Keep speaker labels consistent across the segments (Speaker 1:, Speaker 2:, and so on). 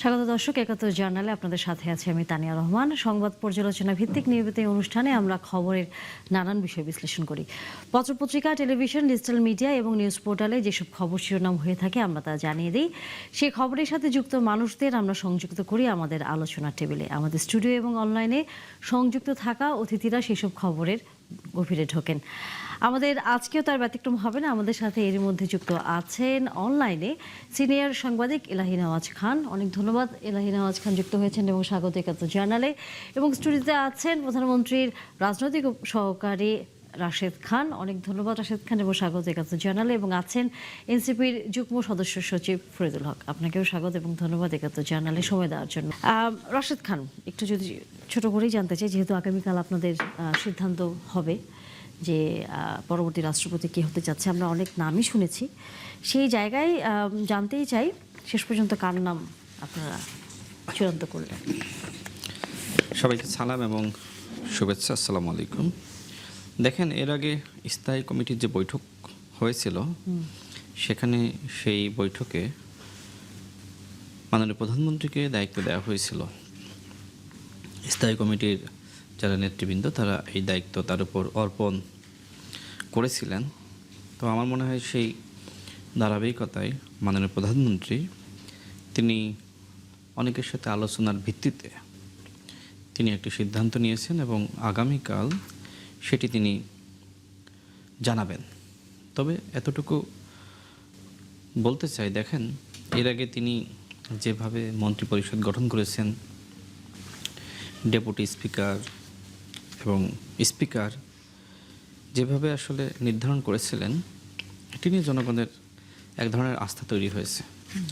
Speaker 1: স্বাগত দর্শক, ৭১ জার্নালে আপনাদের সাথে আছে আমি তানিয়া রহমান। সংবাদ পর্যালোচনা ভিত্তিক নিয়মিত এই অনুষ্ঠানে আমরা খবরের নানান বিষয় বিশ্লেষণ করি। পত্রপত্রিকা, টেলিভিশন, ডিজিটাল মিডিয়া এবং নিউজ পোর্টালে যেসব খবর শিরোনাম হয়ে থাকে আমরা তা জানিয়ে দিই। সেই খবরের সাথে যুক্ত মানুষদের আমরা সংযুক্ত করি আমাদের আলোচনার টেবিলে। আমাদের স্টুডিও এবং অনলাইনে সংযুক্ত থাকা অতিথিরা সেসব খবরের গভীরে ঢোকেন। আমাদের আজকেও তার ব্যতিক্রম হবে না। আমাদের সাথে এর মধ্যে যুক্ত আছেন অনলাইনে সিনিয়র সাংবাদিক এলাহি নওয়াজ খান। অনেক ধন্যবাদ এলাহি নওয়াজ খান যুক্ত হয়েছেন এবং স্বাগত ৭১ জার্নালে। এবং স্টুডিওতে আছেন প্রধানমন্ত্রীর রাজনৈতিক সহকারী রাশেদ খান। অনেক ধন্যবাদ রাশেদ খান এবং স্বাগত ৭১ জার্নালে। এবং আছেন এনসিপির যুগ্ম সদস্য সচিব ফরিদুল হক। আপনাকেও স্বাগত এবং ধন্যবাদ ৭১ জার্নালে সময় দেওয়ার জন্য। রাশেদ খান, একটু যদি ছোট করেই জানতে চাই, যেহেতু আগামীকাল আপনাদের সিদ্ধান্ত হবে যে পরবর্তী রাষ্ট্রপতি কে হতে যাচ্ছে, আমরা অনেক নামই শুনেছি, সেই জায়গায় জানতেই চাই শেষ পর্যন্ত কার নাম আপনারা চূড়ান্ত করলেন।
Speaker 2: সবাইকে সালাম এবং শুভেচ্ছা। আসসালামু আলাইকুম। দেখেন, এর আগে স্থায়ী কমিটির যে বৈঠক হয়েছিল সেখানে সেই বৈঠকে মাননীয় প্রধানমন্ত্রীকে দায়িত্ব দেওয়া হয়েছিল। স্থায়ী কমিটির যারা নেতৃবৃন্দ তারা এই দায়িত্ব তার উপর অর্পণ করেছিলেন। তো আমার মনে হয় সেই ধারাবাহিকতায় মাননীয় প্রধানমন্ত্রী তিনি অনেকের সাথে আলোচনার ভিত্তিতে তিনি একটি সিদ্ধান্ত নিয়েছেন এবং আগামীকাল সেটি তিনি জানাবেন। তবে এতটুকু বলতে চাই, দেখেন, এর আগে তিনি যেভাবে মন্ত্রিপরিষদ গঠন করেছেন, ডেপুটি স্পিকার এবং স্পিকার যেভাবে আসলে নির্ধারণ করেছিলেন, এটি নিয়ে জনগণের এক ধরনের আস্থা তৈরি হয়েছে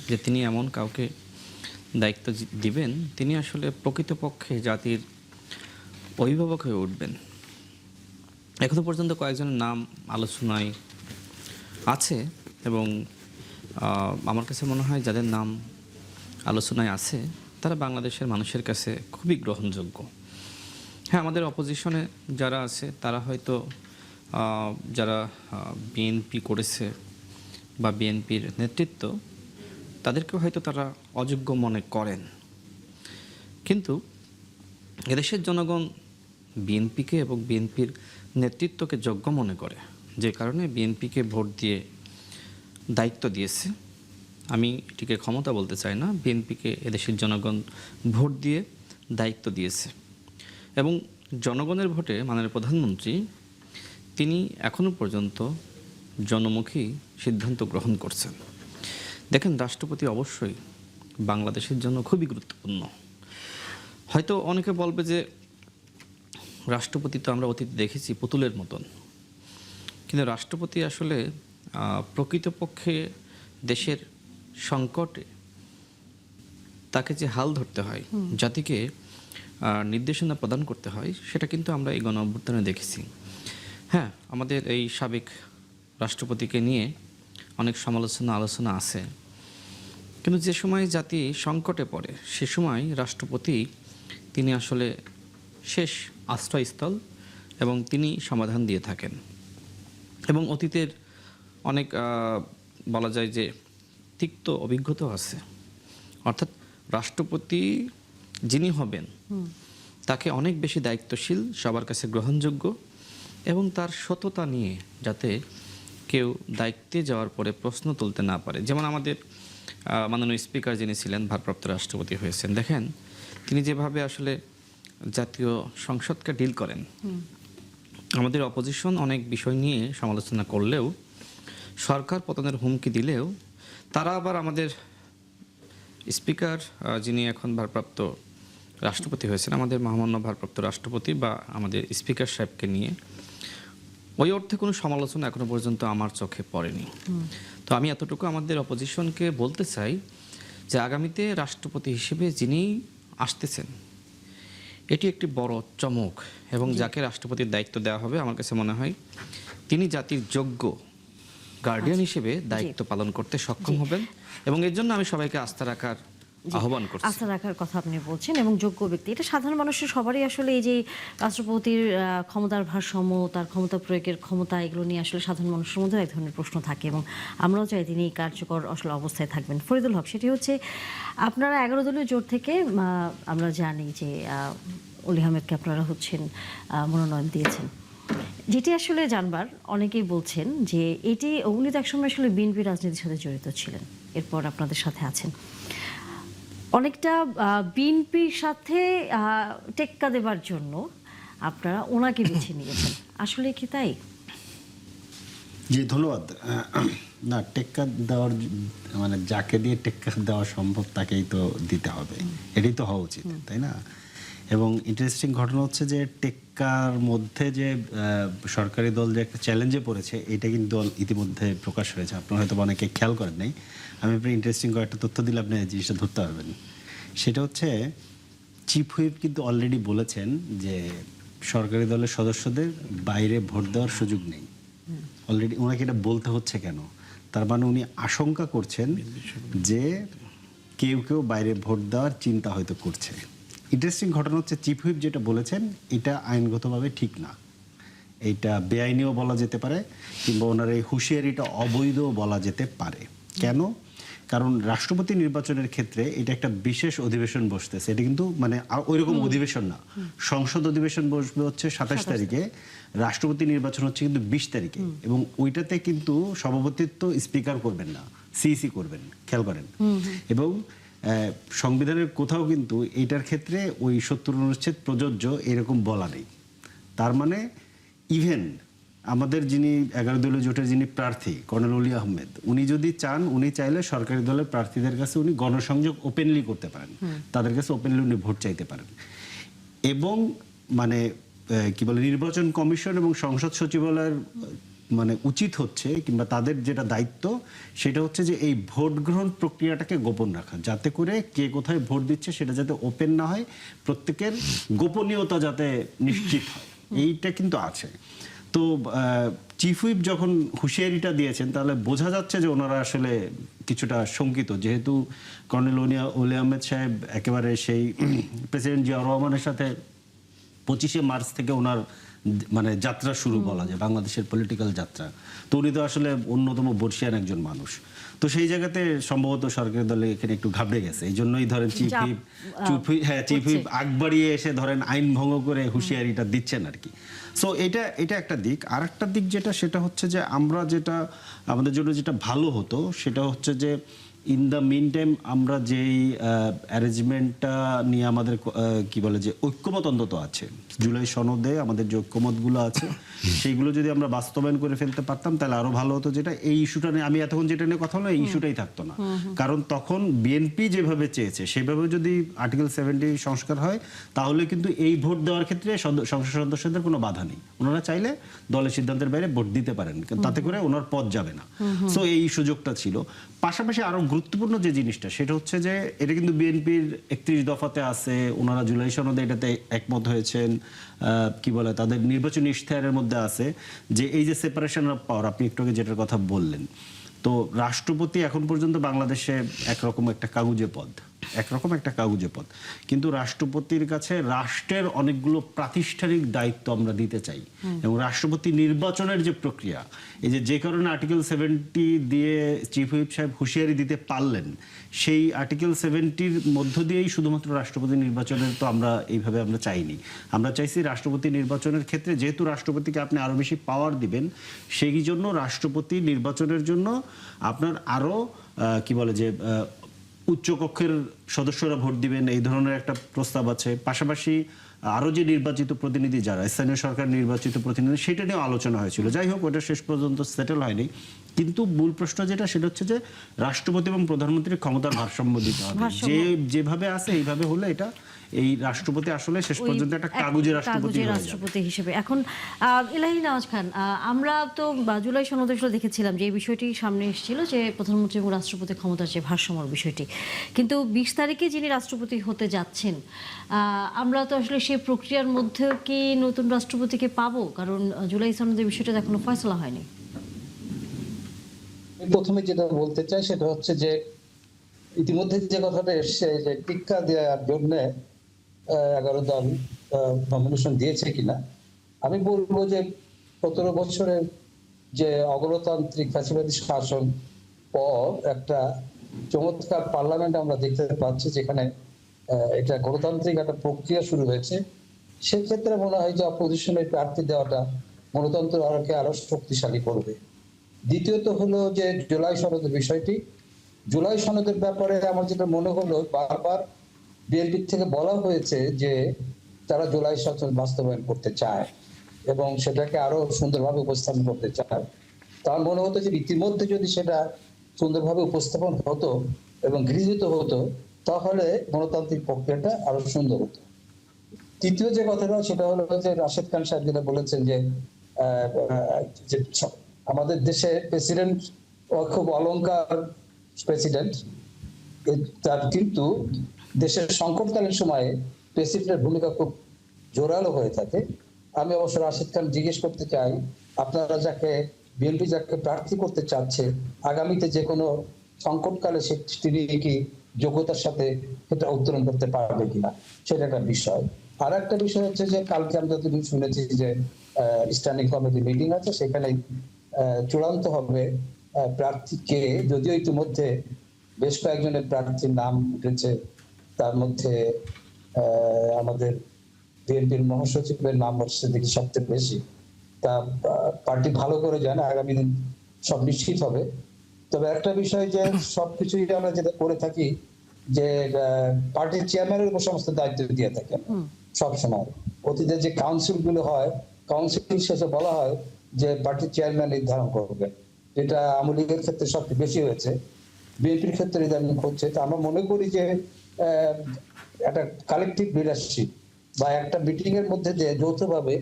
Speaker 2: যে তিনি এমন কাউকে দায়িত্ব দিবেন তিনি আসলে প্রকৃতপক্ষে জাতির অভিভাবক হয়ে উঠবেন। এখনো পর্যন্ত কয়েকজনের নাম আলোচনায় আছে এবং আমার কাছে মনে হয় যাদের নাম আলোচনায় আছে তারা বাংলাদেশের মানুষের কাছে খুবই গ্রহণযোগ্য। হ্যাঁ, আমাদের অপোজিশনে যারা আছে তারা হয়তো যারা বিএনপি করেছে বা বিএনপির নেতৃত্ব তাদেরকেও হয়তো তারা অযোগ্য মনে করেন, কিন্তু এদেশের জনগণ বিএনপিকে এবং বিএনপির নেতৃত্বকে যোগ্য মনে করে, যে কারণে বিএনপিকে ভোট দিয়ে দায়িত্ব দিয়েছে। আমি এটিকে ক্ষমতা বলতে চাই না, বিএনপিকে এদেশের জনগণ ভোট দিয়ে দায়িত্ব দিয়েছে এবং জনগণের ভোটে মাননীয় প্রধানমন্ত্রী তিনি এখনো পর্যন্ত জনমুখী সিদ্ধান্ত গ্রহণ করছেন। দেখেন, রাষ্ট্রপতি অবশ্যই বাংলাদেশের জন্য খুবই গুরুত্বপূর্ণ। হয়তো অনেকে বলবে যে রাষ্ট্রপতি তো আমরা অতীতে দেখেছি পুতুলের মতন, কিন্তু রাষ্ট্রপতি আসলে প্রকৃতপক্ষে দেশের সংকটে তাকে যে হাল ধরতে হয়, জাতিকে নির্দেশনা প্রদান করতে হয়, সেটা কিন্তু আমরা এই গণ অভ্যুত্থানে দেখেছি। হ্যাঁ, আমাদের এই সাবেক রাষ্ট্রপতিকে নিয়ে অনেক আলোচনা আছে, কিন্তু যে সময় জাতি সংকটে পড়ে সে সময় রাষ্ট্রপতি তিনি আসলে শেষ আশ্রয়স্থল এবং তিনি সমাধান দিয়ে থাকেন। এবং অতীতের অনেক বলা যায় যে তিক্ত অভিজ্ঞতাও আছে, অর্থাৎ রাষ্ট্রপতি যিনি হবেন তাকে অনেক বেশি দায়িত্বশীল, সবার কাছে গ্রহণযোগ্য এবং তার সততা নিয়ে যাতে কেউ দায়িত্বে যাওয়ার পরে প্রশ্ন তুলতে না পারে। যেমন আমাদের মাননীয় স্পিকার যিনি ছিলেন, ভারপ্রাপ্ত রাষ্ট্রপতি হয়েছেন, দেখেন তিনি যেভাবে আসলে জাতীয় সংসদকে ডিল করেন। আমাদের অপোজিশন অনেক বিষয় নিয়ে সমালোচনা করলেও, সরকার পতনের হুমকি দিলেও, তারা আবার আমাদের স্পিকার যিনি এখন ভারপ্রাপ্ত রাষ্ট্রপতি হয়েছেন, আমাদের মহামান্য ভারপ্রাপ্ত রাষ্ট্রপতি বা আমাদের স্পিকার সাহেবকে নিয়ে ওই অর্থে কোনো সমালোচনা এখনো পর্যন্ত আমার চোখে পড়েনি। তো আমি এতটুকু আমাদের অপোজিশনকে বলতে চাই যে আগামীতে রাষ্ট্রপতি হিসেবে যিনি আসতেছেন এটি একটি বড় চমক এবং যাকে রাষ্ট্রপতির দায়িত্ব দেওয়া হবে আমার কাছে মনে হয় তিনি জাতির যোগ্য গার্ডিয়ান হিসেবে দায়িত্ব পালন করতে সক্ষম হবেন এবং এর জন্য আমি সবাইকে আস্থা রাখার আহ্বান করছি।
Speaker 1: আস্থা রাখার কথা আপনি বলছেন এবং যোগ্য ব্যক্তি, এটা সাধারণ মানুষের সবারই আসলে এই যে রাষ্ট্রপতির ক্ষমতার ভারসাম্য, তার ক্ষমতা প্রয়োগের ক্ষমতা, এগুলো নিয়ে আসলে সাধারণ মানুষের মধ্যে এক ধরনের প্রশ্ন থাকে এবং আমরাও চাই তিনি কার্যকর আসলে অবস্থায় থাকবেন। ফরিদুল হক, সেটি হচ্ছে আপনারা 11 দলীয় জোট থেকে আমরা জানি যে অলি আহমেদকে আপনারা মনোনয়ন দিয়েছেন। যেটি আসলে জানবার, অনেকেই বলছেন যে উনি তো একসময় আসলে বিএনপি রাজনীতির সাথে জড়িত ছিলেন, এরপর আপনাদের সাথে আছেন, অনেকটা বিএনপির সাথে টেক্কা দেবার জন্য আপনারা ওনাকে বেছে নিয়েছেন, আসলে কি তাই?
Speaker 3: জি, ধন্যবাদ। না, টেক্কা দেওয়ার মানে যাকে দিয়ে টেক্কা দেওয়া সম্ভব তাকেই তো দিতে হবে, এটাই তো হওয়া উচিত, তাই না? এবং ইন্টারেস্টিং ঘটনা হচ্ছে যে টেক্কার মধ্যে যে সরকারি দল যে একটা চ্যালেঞ্জে পড়েছে, এটা কিন্তু ইতিমধ্যে প্রকাশ হয়েছে। আপনারা হয়তো অনেকে খেয়াল করেন নাই, আমি আপনার ইন্টারেস্টিং কয়েকটা তথ্য দিলে আপনি জিনিসটা ধরতে পারবেন। সেটা হচ্ছে চিফ হুইপ কিন্তু অলরেডি বলেছেন যে সরকারি দলের সদস্যদের বাইরে ভোট দেওয়ার সুযোগ নেই। অলরেডি ওনাকে এটা বলতে হচ্ছে কেন? তার মানে উনি আশঙ্কা করছেন যে কেউ কেউ বাইরে ভোট দেওয়ার চিন্তা হয়তো করছে। ইন্টারেস্টিং ঘটনা হচ্ছে চিফ হুইপ যেটা বলেছেন এটা আইনগতভাবে ঠিক না, এইটা বেআইনিও বলা যেতে পারে, কিংবা ওনার এই হুঁশিয়ারিটা অবৈধও বলা যেতে পারে। কেন? কারণ রাষ্ট্রপতি নির্বাচনের ক্ষেত্রে এটা একটা বিশেষ অধিবেশন বসতেছে, এটা কিন্তু মানে ওইরকম অধিবেশন না। সংসদ অধিবেশন বসবে হচ্ছে 27 তারিখে, রাষ্ট্রপতি নির্বাচন হচ্ছে কিন্তু 20 তারিখে, এবং ওইটাতে কিন্তু সভাপতিত্ব স্পিকার করবেন না, সিইসি করবেন, খেয়াল করেন। এবং সংবিধানের কোথাও কিন্তু এইটার ক্ষেত্রে ওই 70 অনুচ্ছেদ প্রযোজ্য এরকম বলা নেই। তার মানে ইভেন আমাদের যিনি 11 দলীয় জোটের যিনি প্রার্থী কর্নেল অলি আহমেদ, উনি যদি চান, উনি চাইলে সরকারি দলের প্রার্থীদের কাছে উনি গণসংযোগ ওপেনলি করতে পারেন, তাদের কাছে ওপেনলি উনি ভোট চাইতে পারেন। এবং মানে কি বলে, নির্বাচন কমিশন এবং সংসদ সচিবালয়ের মানে উচিত হচ্ছে, কিংবা তাদের যেটা দায়িত্ব সেটা হচ্ছে যে এই ভোট গ্রহণ প্রক্রিয়াটাকে গোপন রাখা, যাতে করে কে কোথায় ভোট দিচ্ছে সেটা যাতে ওপেন না হয়, প্রত্যেকের গোপনীয়তা যাতে নিশ্চিত হয়, এইটা কিন্তু আছে। তো চিফ হুইপ যখন হুঁশিয়ারিটা দিয়েছেন, তাহলে বোঝা যাচ্ছে যে ওনারা আসলে কিছুটা শঙ্কিত, যেহেতু কর্নেল অলি আহমেদ সাহেব একেবারে সেই প্রেসিডেন্ট জিয়াউর রহমানের সাথে 25শে মার্চ থেকে ওনার মানে যাত্রা শুরু বলা যায়, বাংলাদেশের পলিটিক্যাল যাত্রা। তো উনি তো আসলে অন্যতম বর্ষিয়ান একজন মানুষ। তো সেই জায়গাতে সম্ভবত সরকারি দলে এখানে একটু ঘাবড়ে গেছে, এই জন্যই ধরেন চিফ হুইপ আগ বাড়িয়ে এসে ধরেন আইন ভঙ্গ করে হুঁশিয়ারিটা দিচ্ছেন আর কি। সো এটা একটা দিক। আর একটা দিক সেটা হচ্ছে যে আমরা যেটা আমাদের জন্য যেটা ভালো হতো সেটা হচ্ছে যে ইন দ্য মিন টাইম আমরা যেই অ্যারেঞ্জমেন্টটা নিয়ে আমাদের কি বলে যে ঐক্যমত অন্তত আছে, জুলাই সনদে আমাদের যে ঐক্যমতগুলো আছে সেইগুলো যদি আমরা বাস্তবায়ন করে ফেলতে পারতাম তাহলে আরো ভালো হতো। যেটা এই ইস্যুটা নিয়ে আমি এতক্ষণ যেটা নিয়ে কথা বললাম, এই ইস্যুটাই থাকতো না। কারণ তখন বিএনপি যেভাবে চেয়েছে সেভাবে যদি আর্টিকেল 70 সংস্কার হয়, তাহলে কিন্তু এই ভোট দেওয়ার ক্ষেত্রে সংসদ সদস্যদের কোনো বাধা নেই, ওনারা চাইলে দলের সিদ্ধান্তের বাইরে ভোট দিতে পারেন, তাতে করে ওনার পদ যাবে না। সো এই সুযোগটা ছিল। পাশাপাশি আরো গুরুত্বপূর্ণ যে জিনিসটা সেটা হচ্ছে যে এটা কিন্তু বিএনপির 31 দফাতে আছে, ওনারা জুলাই সনদে এটাতে একমত হয়েছেন, কি বলে তাদের নির্বাচনী ইশতেহারের মধ্যে আছে যে এই যে সেপারেশন অফ পাওয়ার, আপনি একটু আগে যেটার কথা বললেন, তো রাষ্ট্রপতি এখন পর্যন্ত বাংলাদেশে একরকম একটা কাগুজে পদ, কিন্তু রাষ্ট্রপতির কাছে রাষ্ট্রের অনেকগুলো প্রাতিষ্ঠানিক দায়িত্ব আমরা দিতে চাই। এবং রাষ্ট্রপতি নির্বাচনের যে প্রক্রিয়া, এই যে কারণে আর্টিকেল 70 দিয়ে চিফ হুইপ সাহেব হুঁশিয়ারি দিতে পারলেন, সেই আর্টিকেল 70-র মধ্য দিয়েই শুধুমাত্র রাষ্ট্রপতি নির্বাচনের তো আমরা এইভাবে আমরা চাইনি। আমরা চাইছি রাষ্ট্রপতি নির্বাচনের ক্ষেত্রে যেহেতু রাষ্ট্রপতিকে আপনি আরো বেশি পাওয়ার দিবেন, সেই জন্য রাষ্ট্রপতি নির্বাচনের জন্য আপনার আরো কি বলে যে উচ্চকক্ষের সদস্যরা ভোট দিবেন, এই ধরনের একটা প্রস্তাব আছে। পাশাপাশি আরো যে নির্বাচিত প্রতিনিধি যারা স্থানীয় সরকার নির্বাচিত প্রতিনিধি, সেটা নিয়েও আলোচনা হয়েছিল। যাই হোক, ওটা শেষ পর্যন্ত সেটেল হয়নি। কিন্তু মূল প্রশ্ন সেটা হচ্ছে যে রাষ্ট্রপতি এবং প্রধানমন্ত্রীর ক্ষমতার ভারসাম্য দিতে হবে। যেভাবে আছে এইভাবে হলে এটা এই রাষ্ট্রপতি আসলে শেষ পর্যন্ত একটা কাগজের রাষ্ট্রপতি
Speaker 1: হিসেবে। এখন ইলাহি নওয়াজ খান, আমরা তো জুলাই সনদে দেখেছিলাম যে এই বিষয়টি সামনে এসেছিল যে প্রধানমন্ত্রী এবং রাষ্ট্রপতি ক্ষমতার যে ভারসাম্যর বিষয়টি, কিন্তু 20 তারিখে যিনি রাষ্ট্রপতি হতে যাচ্ছেন, আমরা তো আসলে সেই প্রক্রিয়ার মধ্যে কি নতুন রাষ্ট্রপতিকে পাবো? কারণ জুলাই সনদের বিষয়টা এখনো ফয়সালা হয়নি।
Speaker 4: প্রথমে যেটা বলতে চাই সেটা হচ্ছে যে ইতিমধ্যে যে কথাটা এসছে যে টিক্কা দেওয়ার জন্য 11 দল নমিনেশন দিয়েছে কিনা, আমি বলবো যে 17 বছরের যে অগণতান্ত্রিক ফ্যাসিবাদী শাসন পর একটা চমৎকার পার্লামেন্ট আমরা দেখতে পাচ্ছি, যেখানে এটা গণতান্ত্রিক একটা প্রক্রিয়া শুরু হয়েছে। সেক্ষেত্রে মনে হয় যে অপোজিশনের প্রার্থী দেওয়াটা গণতন্ত্র আরো শক্তিশালী করবে। দ্বিতীয়ত হলো যে জুলাই সনদের বিষয়টি। জুলাই সনদের ব্যাপারে আমার যেটা মনে হলো, বারবার বিএনপি থেকে বলা হয়েছে যে তারা জুলাই সনদ বাস্তবায়ন করতে চায় এবং সেটাকে আরো সুন্দরভাবে উপস্থাপন করতে চায়। তার মনে হতো যে ইতিমধ্যে যদি সেটা সুন্দরভাবে উপস্থাপন হতো এবং গৃহীত হতো, তাহলে গণতান্ত্রিক প্রক্রিয়াটা আরো সুন্দর হতো। তৃতীয় যে কথাটা সেটা হলো যে রাশেদ খান সাহেব যেটা বলেছেন যে আমাদের দেশে প্রেসিডেন্ট খুব অলংকার প্রেসিডেন্ট, তার কিন্তু দেশের সংকটকালীন সময়ে প্রেসিডেন্টের ভূমিকা খুব জোরালো হয়ে থাকে। আমি অবশ্য রাশেদ খান জিজ্ঞেস করতে চাই, আপনারা যাকে বিএনপি যাকে প্রার্থী করতে চাচ্ছে, আগামীতে যে কোনো সংকটকালে তিনি কি যোগ্যতার সাথে এটা উত্তরণ করতে পারবে কিনা, সেটা একটা বিষয়। আর একটা বিষয় হচ্ছে যে কালকে আমরা যতদিন শুনেছি যে স্ট্যান্ডিং কমিটি মিটিং আছে, সেখানে চূড়ান্ত হবে প্রার্থীকে, যদিও ইতিমধ্যে বেশ কয়েকজনের প্রার্থীর নাম উঠেছে, তার মধ্যে আমাদের বিএনপির মহাসচিবের নাম হচ্ছে দেখি সবচেয়ে বেশি। তা পার্টি ভালো করে জানে, আগামী দিন সব নিশ্চিত হবে। তবে একটা বিষয় যে সবকিছুই আমরা যেটা করে থাকি যে পার্টির চেয়ারম্যানের উপর সমস্ত দায়িত্ব দিয়ে থাকে সব সময়। অতীতে যে কাউন্সিল গুলো হয়, কাউন্সিল শেষে বলা হয় যে পার্টির চেয়ারম্যান নির্ধারণ করবে, যেটা আওয়ামী লীগের ক্ষেত্রে সবচেয়ে বেশি হয়েছে, বিএনপির ক্ষেত্রে ইদানিং হচ্ছে। তো আমরা মনে করি যে একটা কালেকটিভ লিডারশিপ বা একটা মিটিং এর মধ্যে যে যৌথভাবে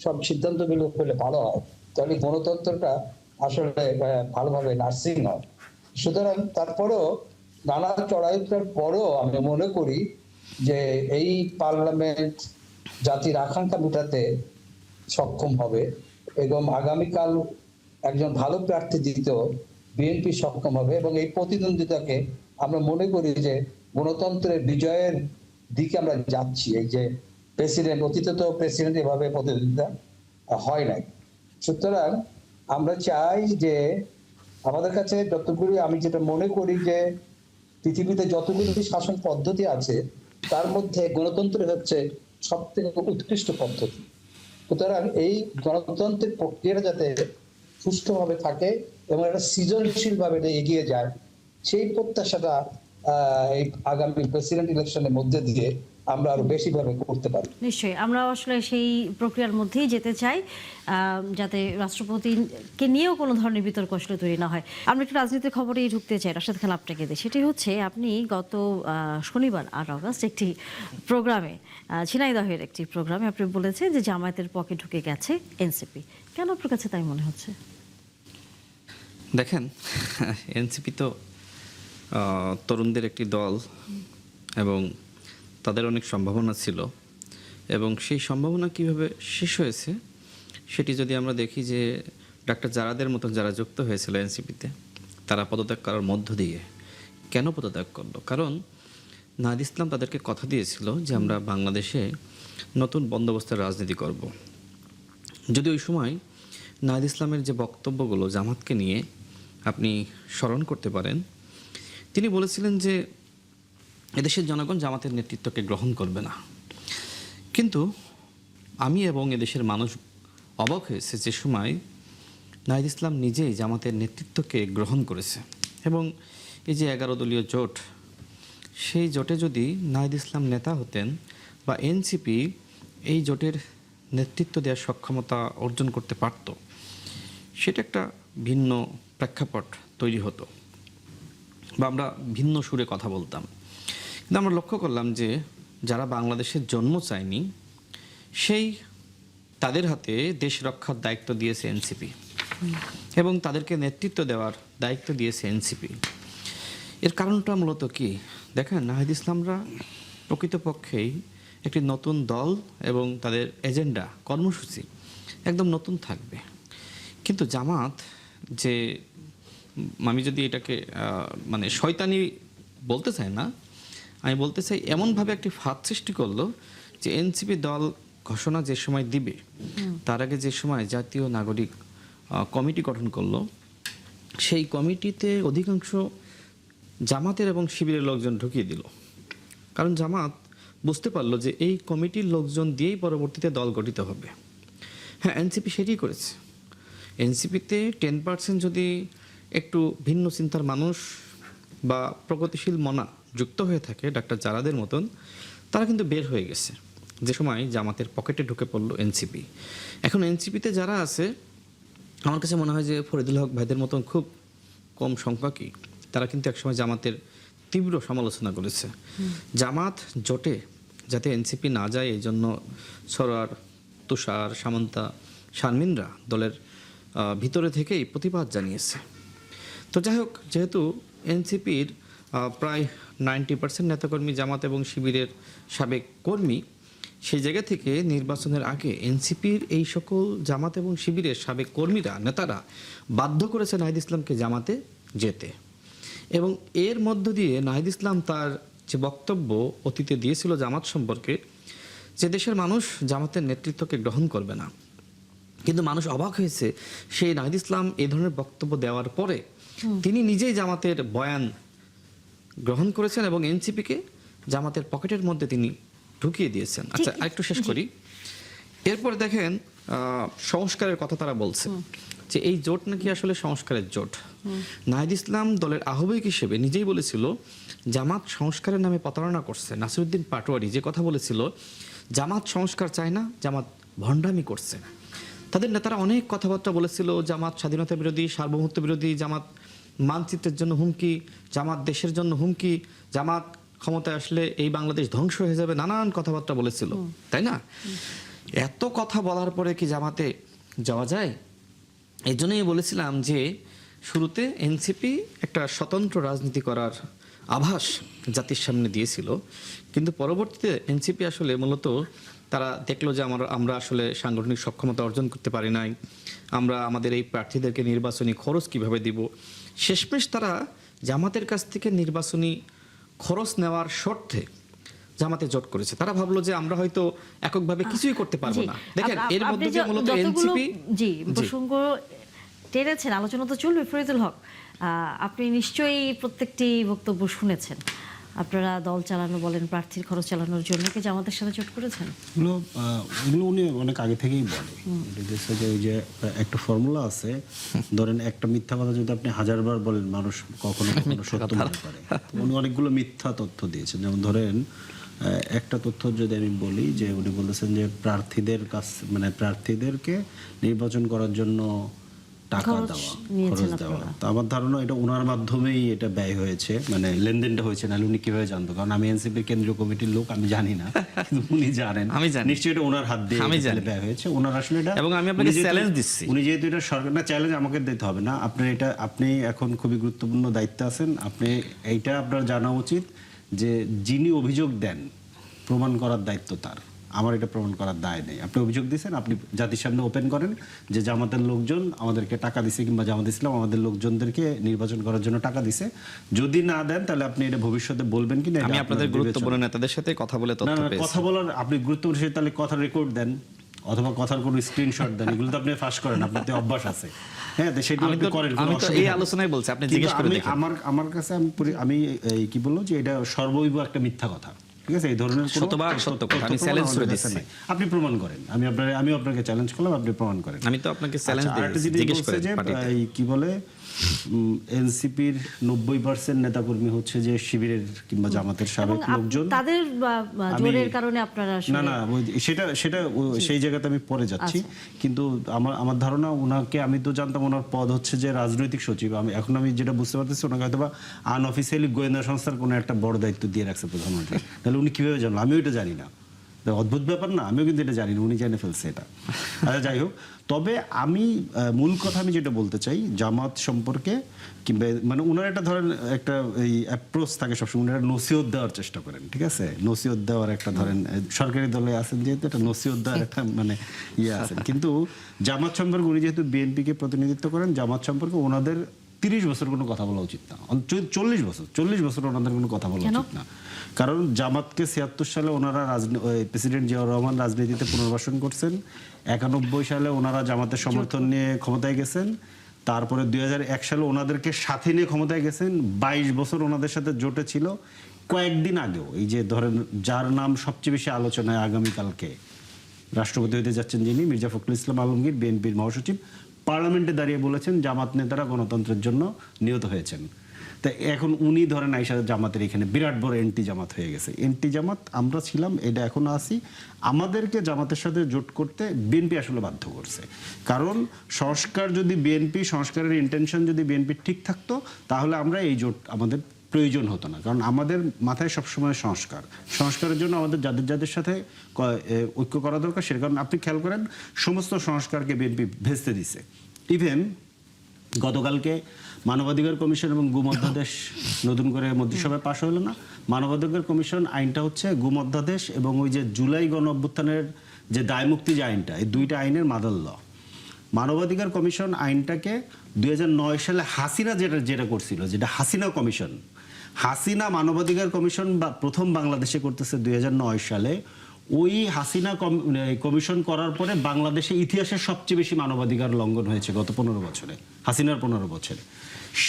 Speaker 4: সব সিদ্ধান্তগুলো হলে ভালো হয়, তাহলে গণতন্ত্রটা আসলে ভালোভাবে নার্সিং হয়। সুতরাং তারপরেও নানা চড়াইটার পরেও আমি মনে করি যে এই পার্লামেন্ট জাতির আকাঙ্ক্ষা মেটাতে সক্ষম হবে এবং আগামীকাল একজন ভালো প্রার্থী দিতেও বিএনপি সক্ষম হবে। এবং এই প্রতিদ্বন্দ্বিতাকে আমরা মনে করি যে গণতন্ত্রের বিজয়ের দিকে আমরা যাচ্ছি। এই যে প্রেসিডেন্ট, অতীতে তো প্রেসিডেন্ট এভাবে প্রতিদ্বন্দ্বিতা হয় নাই। সুতরাং আমরা চাই যে আমাদের কাছে যতগুলি, আমি যেটা মনে করি যে পৃথিবীতে যতগুলি শাসন পদ্ধতি আছে তার মধ্যে গণতন্ত্র হচ্ছে সব থেকে উৎকৃষ্ট পদ্ধতি। সুতরাং এই গণতন্ত্রের প্রক্রিয়াটা যাতে সুষ্ঠুভাবে থাকে এবং একটা সৃজনশীল ভাবে এগিয়ে যায়, সেই প্রত্যাশাটা এই আগামী প্রেসিডেন্ট ইলেকশনের মধ্যে দিয়ে আমরা আরো বেশি ভাবে করতে পারি।
Speaker 1: নিশ্চয়ই আমরা আসলে সেই প্রক্রিয়ার মধ্যেই যেতে চাই, যাতে রাষ্ট্রপতিকে নিয়েও কোনো ধরনের বিতর্ক আসলে তৈরি না হয়। আমরা একটু রাজনীতির খবরেই ঢুকতে চাই রাশেদ খান আপনাকে দিয়ে। সেটি হচ্ছে, আপনি গত শনিবার 8 আগস্ট একটি প্রোগ্রামে, ঝিনাইদহের একটি প্রোগ্রামে আপনি বলেছেন যে জামায়াতের পক্ষে ঢুকে গেছে এনসিপি। কেন আপনার কাছে তাই মনে হচ্ছে?
Speaker 2: দেখেন, এনসিপি তো তরুণদের একটি দল এবং তাদের অনেক সম্ভাবনা ছিল, এবং সেই সম্ভাবনা কিভাবে শেষ হয়েছে সেটি যদি আমরা দেখি যে ডাক্তার জারাদের মতো যারা যুক্ত হয়েছিল এনসিপিতে, তারা পদত্যাগ করার মধ্য দিয়ে কেন পদত্যাগ করলো? কারণ নাহিদ ইসলাম তাদেরকে কথা দিয়েছিল যে আমরা বাংলাদেশে নতুন বন্দোবস্তের রাজনীতি করব। যদি ওই সময় নাহিদ ইসলামের যে বক্তব্যগুলো জামাতকে নিয়ে আপনি স্মরণ করতে পারেন, তিনি বলেছিলেন যে এদেশের জনগণ জামাতের নেতৃত্বকে গ্রহণ করবে না। কিন্তু আমি এবং এদেশের মানুষ অবাক হয়েছে যে সময় নাহিদ ইসলাম নিজেই জামাতের নেতৃত্বকে গ্রহণ করেছে। এবং এই যে 11 দলীয় জোট, সেই জোটে যদি নাহিদ ইসলাম নেতা হতেন বা এনসিপি এই জোটের নেতৃত্ব দেওয়ার সক্ষমতা অর্জন করতে পারত, সেটা একটা ভিন্ন প্রেক্ষাপট তৈরি হতো বা আমরা ভিন্ন সুরে কথা বলতাম। কিন্তু আমরা লক্ষ্য করলাম যে যারা বাংলাদেশের জন্ম চায়নি, সেই তাদের হাতে দেশ রক্ষার দায়িত্ব দিয়েছে এনসিপি এবং তাদেরকে নেতৃত্ব দেওয়ার দায়িত্ব দিয়েছে এনসিপি। এর কারণটা মূলত কি? দেখেন, নাহিদ ইসলামরা প্রকৃতপক্ষেই একটি নতুন দল এবং তাদের এজেন্ডা, কর্মসূচি একদম নতুন থাকবে। কিন্তু জামাত, যে আমি যদি এটাকে মানে শয়তানি বলতে চাই না, আমি বলতে চাই এমনভাবে একটি ফাঁদ সৃষ্টি করলো যে এনসিপি দল ঘোষণা যে সময় দিবে তার আগে যে সময় জাতীয় নাগরিক কমিটি গঠন করলো, সেই কমিটিতে অধিকাংশ জামাতের এবং শিবিরের লোকজন ঢুকিয়ে দিল। কারণ জামাত বুঝতে পারলো যে এই কমিটির লোকজন দিয়েই পরবর্তীতে দল গঠিত হবে। হ্যাঁ, এনসিপি সেটাই করেছে। এনসিপিতে 10% যদি একটু ভিন্ন চিন্তার মানুষ বা প্রগতিশীল মনা যুক্ত হয়ে থাকে ডাক্তার জারাদের মতন, তারা কিন্তু বের হয়ে গেছে যে সময় জামাতের পকেটে ঢুকে পড়লো এনসিপি। এখন এনসিপিতে যারা আছে, আমার কাছে মনে হয় যে ফরিদুল হক ভাইদের মতন খুব কম সংখ্যকই তারা কিন্তু একসময় জামাতের তীব্র সমালোচনা করেছে। জামাত জোটে যাতে এনসিপি না যায় এই জন্য সরার, তুষার, সামন্তা, শারমিনরা দলের ভিতরে থেকেই প্রতিবাদ জানিয়েছে। তো যাই হোক, যেহেতু এনসিপির প্রায় 90% নেতাকর্মী জামাত এবং শিবিরের সাবেক কর্মী, সেই জায়গা থেকে নির্বাচনের আগে এনসিপির এই সকল জামাত এবং শিবিরের সাবেক কর্মীরা, নেতারা বাধ্য করেছে নাহিদ ইসলামকে জামাতে যেতে। এবং এর মধ্য দিয়ে নাহিদ ইসলাম তার যে বক্তব্য অতীতে দিয়েছিল জামাত সম্পর্কে, যে দেশের মানুষ জামাতের নেতৃত্বকে গ্রহণ করবে না, কিন্তু মানুষ অবাক হয়েছে সেই নাহিদ ইসলাম এই ধরনের বক্তব্য দেওয়ার পরে তিনি নিজেই জামাতের বয়ান গ্রহণ করেছেন এবং এনসিপিকে জামাতের পকেটের মধ্যে তিনি ঢুকিয়ে দিয়েছেন। আচ্ছা, আরেকটু শেষ করি। এরপরে দেখেন সংস্কারের কথা তারা বলছে যে এই জোট নাকি আসলে সংস্কারের জোট। নাহিদ ইসলাম দলের আহ্বায়ক হিসেবে নিজেই বলেছিল জামাত সংস্কারের নামে প্রতারণা করছে। নাসিরউদ্দিন পাটোয়ারি যে কথা বলেছিল জামাত সংস্কার চায় না, জামাত ভণ্ডামি করছে। তাদের নেতারা অনেক কথাবার্তা বলেছিল জামাত স্বাধীনতা বিরোধী, সার্বভৌমত্ব বিরোধী, জামাত মানচিত্রের জন্য হুমকি, জামাত দেশের জন্য হুমকি, জামাত ক্ষমতায় আসলে এই বাংলাদেশ ধ্বংস হয়ে যাবে, নানান কথাবার্তা বলেছিল, তাই না? এত কথা বলার পরে কি জামাতে যাওয়া যায়? এই জন্যই বলেছিলাম যে শুরুতে এনসিপি একটা স্বতন্ত্র রাজনীতি করার আভাস জাতির সামনে দিয়েছিল, কিন্তু পরবর্তীতে এনসিপি আসলে মূলত তারা দেখলো যে আমরা আসলে সাংগঠনিক সক্ষমতা অর্জন করতে পারি নাই, আমরা আমাদের এই প্রার্থীদেরকে নির্বাচনী খরচ কিভাবে দিব। শেষমেশ তারা জামাতের কাছ থেকে নির্বাচনী খরচ নেওয়ার শর্তে জামাতে জোট করেছে। তারা ভাবলো যে আমরা হয়তো এককভাবে কিছুই করতে পারবো না। দেখেন এর মধ্যে দিয়ে মূলত এনসিপি
Speaker 1: প্রসঙ্গ টেনেছেন, আলোচনা তো চলবে। ফরিদুল হক, আপনি নিশ্চয়ই প্রত্যেকটি বক্তব্য শুনেছেন। আপনারা দল চালানো বলেন, প্রার্থীর খরচ চালানোর জন্য কি জামাতের সাথে জোট করেছেন?
Speaker 3: এগুলো উনি অনেক আগে থেকেই বলে। ওই যে একটা ফর্মুলা আছে, ধরেন একটা মিথ্যা কথা যদি আপনি 1000বার বলেন মানুষ কখনো কখনো সত্য মনে করে। উনি অনেকগুলো মিথ্যা তথ্য দিয়েছেন। যেমন ধরেন একটা তথ্য যদি আমি বলি, যে উনি বলেছেন যে প্রার্থীদেরকে নির্বাচন করার জন্য টাকা দেওয়া, খরচ দেওয়া। তো আমার ধারণা এটা ওনার মাধ্যমেই এটা ব্যয় হয়েছে, মানে লেনদেনটা হয়েছে। নাহলে উনি কিভাবে জানতো? কারণ আমি এনসিপি কেন্দ্রীয় কমিটির লোক, আমি জানি না, কিন্তু উনি জানেন। নিশ্চয়ই এটা ওনার হাত দিয়ে ব্যয় হয়েছে। ওনার আসলে এটা,
Speaker 2: এবং আমি আপনাকে চ্যালেঞ্জ দিচ্ছি,
Speaker 3: উনি যেহেতু এটা সরকার না, চ্যালেঞ্জ আমাকে দিতে হবে না। আপনি এখন খুবই গুরুত্বপূর্ণ দায়িত্বে আছেন। এইটা আপনার জানা উচিত যে যিনি অভিযোগ দেন প্রমাণ করার দায়িত্ব তার। আমার এটা প্রমাণ করার দায় নেই। আপনি অভিযোগ দিয়েছেন, আপনি জাতির সামনে ওপেন করেন যে জামাতের লোকজন আমাদেরকে টাকা দিছে, কিংবা জামাত ইসলাম আমাদের লোকজনদেরকে নির্বাচন করার জন্য টাকা দিছে। যদি না দেন তাহলে আপনি এটা ভবিষ্যতে বলবেন কিনা।
Speaker 2: আমি আপনাদের গুরুত্বপূর্ণ নেতাদের সাথে কথা বলে তথ্য পেয়েছি।
Speaker 3: কথা বলার আপনি গুরুত্বপূর্ণ, তাহলে কথা রেকর্ড দেন অথবা কথার কোনো স্ক্রিনশট দেন। এগুলো তো আপনি ফাঁস করেন, আপনার তো অভ্যাস আছে। হ্যাঁ, সেটা আপনি করেন।
Speaker 2: আমি তো এই আলোচনায় বলছি, আপনি জিজ্ঞেস করে দেখেন।
Speaker 3: আমার কাছে আমি কি বলবো যে এটা সর্বৈব একটা মিথ্যা কথা। ঠিক আছে, এই ধরনের
Speaker 2: শতবার সত্য কথা আমি চ্যালেঞ্জ করে দিচ্ছি।
Speaker 3: আপনি প্রমাণ করেন। আমি আপনাকে চ্যালেঞ্জ করলাম, আপনি প্রমাণ করেন।
Speaker 2: আমি তো আপনাকে চ্যালেঞ্জ দিয়েছি, জিজ্ঞেস করেন
Speaker 3: যে কি বলে এনসিপির 90% নেতাকর্মী হচ্ছে যে শিবিরের কিংবা জামাতের সাবেক লোকজন।
Speaker 1: তাদের জোরের কারণে আপনারা
Speaker 3: না সেটা সেই জায়গাতে আমি পরে যাচ্ছি। কিন্তু আমার ধারণা ওনাকে, আমি তো জানতাম ওনার পদ হচ্ছে যে রাজনৈতিক সচিব। আমি যেটা বুঝতে পারতেছি ওনাকে হয়তো বা আনঅফিসিয়ালি গোয়েন্দা সংস্থার কোনো একটা বড় দায়িত্ব দিয়ে রাখছে প্রধানমন্ত্রী। তাহলে উনি কিভাবে জানলো? আমিও এটা জানি না। অদ্ভুত ব্যাপার না? আমিও কিন্তু এটা জানি না, উনি জেনে ফেলছে এটা। আচ্ছা, যাই হোক, তবে আমি মূল কথা আমি যেটা বলতে চাই জামাত সম্পর্কে, কিংবা মানে ওনার একটা ধরেন একটা এই অ্যাপ্রোচ থাকে সবসময়, ওনারা নসিহত দেওয়ার চেষ্টা করেন। ঠিক আছে, নসিহত দেওয়ার একটা ধরেন সরকারি দলে আছেন যেহেতু একটা নসিহত দেওয়ার একটা মানে আছেন। কিন্তু জামাত সম্পর্কে উনি যেহেতু বিএনপিকে প্রতিনিধিত্ব করেন, জামাত সম্পর্কে ওনাদের 30 বছর কোনো কথা বলা উচিত না, 40 বছর ওনাদের কোনো কথা বলা উচিত না। কারণ জামাতকে 76 সালে ওনারা প্রেসিডেন্ট জিয়াউর রহমান রাজনীতিতে পুনর্বাসন করছেন, 91 সালে ওনারা জামাতের সমর্থন নিয়ে ক্ষমতায় গেছেন, তারপরে 2001 সালে ওনাদেরকে সাথে নিয়ে ক্ষমতায় গেছেন, 22 বছর ওনাদের সাথে জোটে ছিল। কয়েকদিন আগেও এই যে ধরেন যার নাম সবচেয়ে বেশি আলোচনায় আগামীকালকে রাষ্ট্রপতি হতে যাচ্ছেন যিনি, মির্জা ফখরুল ইসলাম আলমগীর, বিএনপির মহাসচিব, পার্লামেন্টে দাঁড়িয়ে বলেছেন জামাত নেতারা গণতন্ত্রের জন্য নিহত হয়েছেন। তা এখন উনি ধরেন আইসা জামাতের এখানে বিরাট বড় এন্টি জামাত হয়ে গেছে। এন্টি জামাত আমরা ছিলাম, এটা এখনো আছি। আমাদেরকে জামাতের সাথে জোট করতে বিএনপি আসলে বাধ্য করছে। কারণ সংস্কার যদি বিএনপি, সংস্কারের ইন্টেনশন যদি বিএনপি ঠিক থাকতো, তাহলে আমরা এই জোট আমাদের প্রয়োজন হতো না। কারণ আমাদের মাথায় সবসময় সংস্কারের জন্য আমাদের যাদের সাথে ঐক্য করা দরকার, সে কারণে আপনি খেয়াল করেন সমস্ত সংস্কারকে বিএনপি ভেস্তে দিছে। ইভেন গতকালকে মানবাধিকার কমিশন এবং গুম অধ্যাদেশ নতুন করে মন্ত্রিসভায় পাশ হলো না। মানবাধিকার কমিশন আইনটা হচ্ছে গুম অধ্যাদেশ এবং ওই যে জুলাই গণ অভ্যুত্থানের যে দায়মুক্তি যে আইনটা, এই দুইটা আইনের মাদার ল। মানবাধিকার কমিশন আইনটাকে 2009 সালে হাসিনা যেটা করছিল, যেটা হাসিনা কমিশন, হাসিনা মানবাধিকার কমিশন বা প্রথম বাংলাদেশে করতেছে 2009 সালে। ওই হাসিনা কমিশন করার পরে বাংলাদেশে ইতিহাসের সবচেয়ে বেশি মানবাধিকার লঙ্ঘন হয়েছে গত 15 বছরে, হাসিনার 15 বছরে।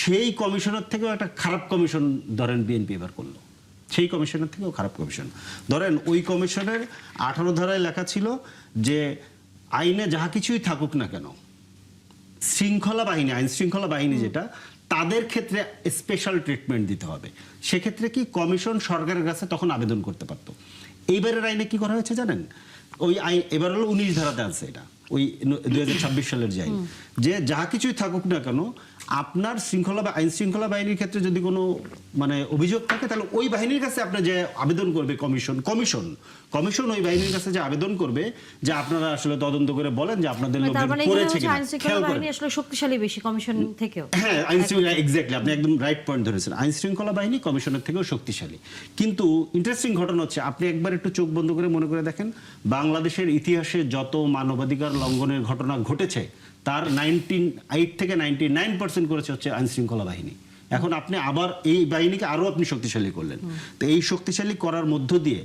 Speaker 3: সেই কমিশনের থেকেও একটা খারাপ কমিশন ধরেন বিএনপি এবার করলো, সেই কমিশনের থেকেও খারাপ কমিশন। ধরেন ওই কমিশনের 18 ধারায় লেখা ছিল যে আইনে যাহা কিছুই থাকুক না কেন, শৃঙ্খলা বাহিনী, আইন শৃঙ্খলা বাহিনী যেটা, তাদের ক্ষেত্রে স্পেশাল ট্রিটমেন্ট দিতে হবে। সেক্ষেত্রে কি কমিশন সরকারের কাছে তখন আবেদন করতে পারতো। এইবারের আইনে কি করা হয়েছে জানেন? ওই আইন এবার হলো 19 ধারাতে আছে, এটা ওই 2026 সালের যে আইন, যে যাহা কিছুই থাকুক না কেন আপনার শৃঙ্খলা বা আইন শৃঙ্খলা বাহিনীর ক্ষেত্রে যদি কোনো মানে অভিযোগ থাকে, তাহলে ওই বাহিনীর কাছে আপনি যে আবেদন করবে কমিশন ওই বাহিনীর কাছে যে আবেদন করবে যে আপনারা আসলে তদন্ত করে বলেন যে আপনাদের লোকজন করেছে কিনা। খেয়াল করেন
Speaker 1: আসলে শক্তিশালী বেশি কমিশন থেকেও।
Speaker 3: হ্যাঁ, আইন শৃঙ্খলা, এক্স্যাক্টলি, আপনি একদম রাইট পয়েন্ট ধরেছেন। আইন শৃঙ্খলা বাহিনী কমিশনের থেকেও শক্তিশালী। কিন্তু ইন্টারেস্টিং ঘটনা হচ্ছে, আপনি একবার একটু চোখ বন্ধ করে মনে করে দেখেন, বাংলাদেশের ইতিহাসে যত মানবাধিকার লঙ্ঘনের ঘটনা ঘটেছে তার 98 থেকে 99% করেছে হচ্ছে আইন শৃঙ্খলা বাহিনী। এখন আপনি আবার এই বাহিনীকে আরো আপনি শক্তিশালী করলেন। তো এই শক্তিশালী করার মধ্য দিয়ে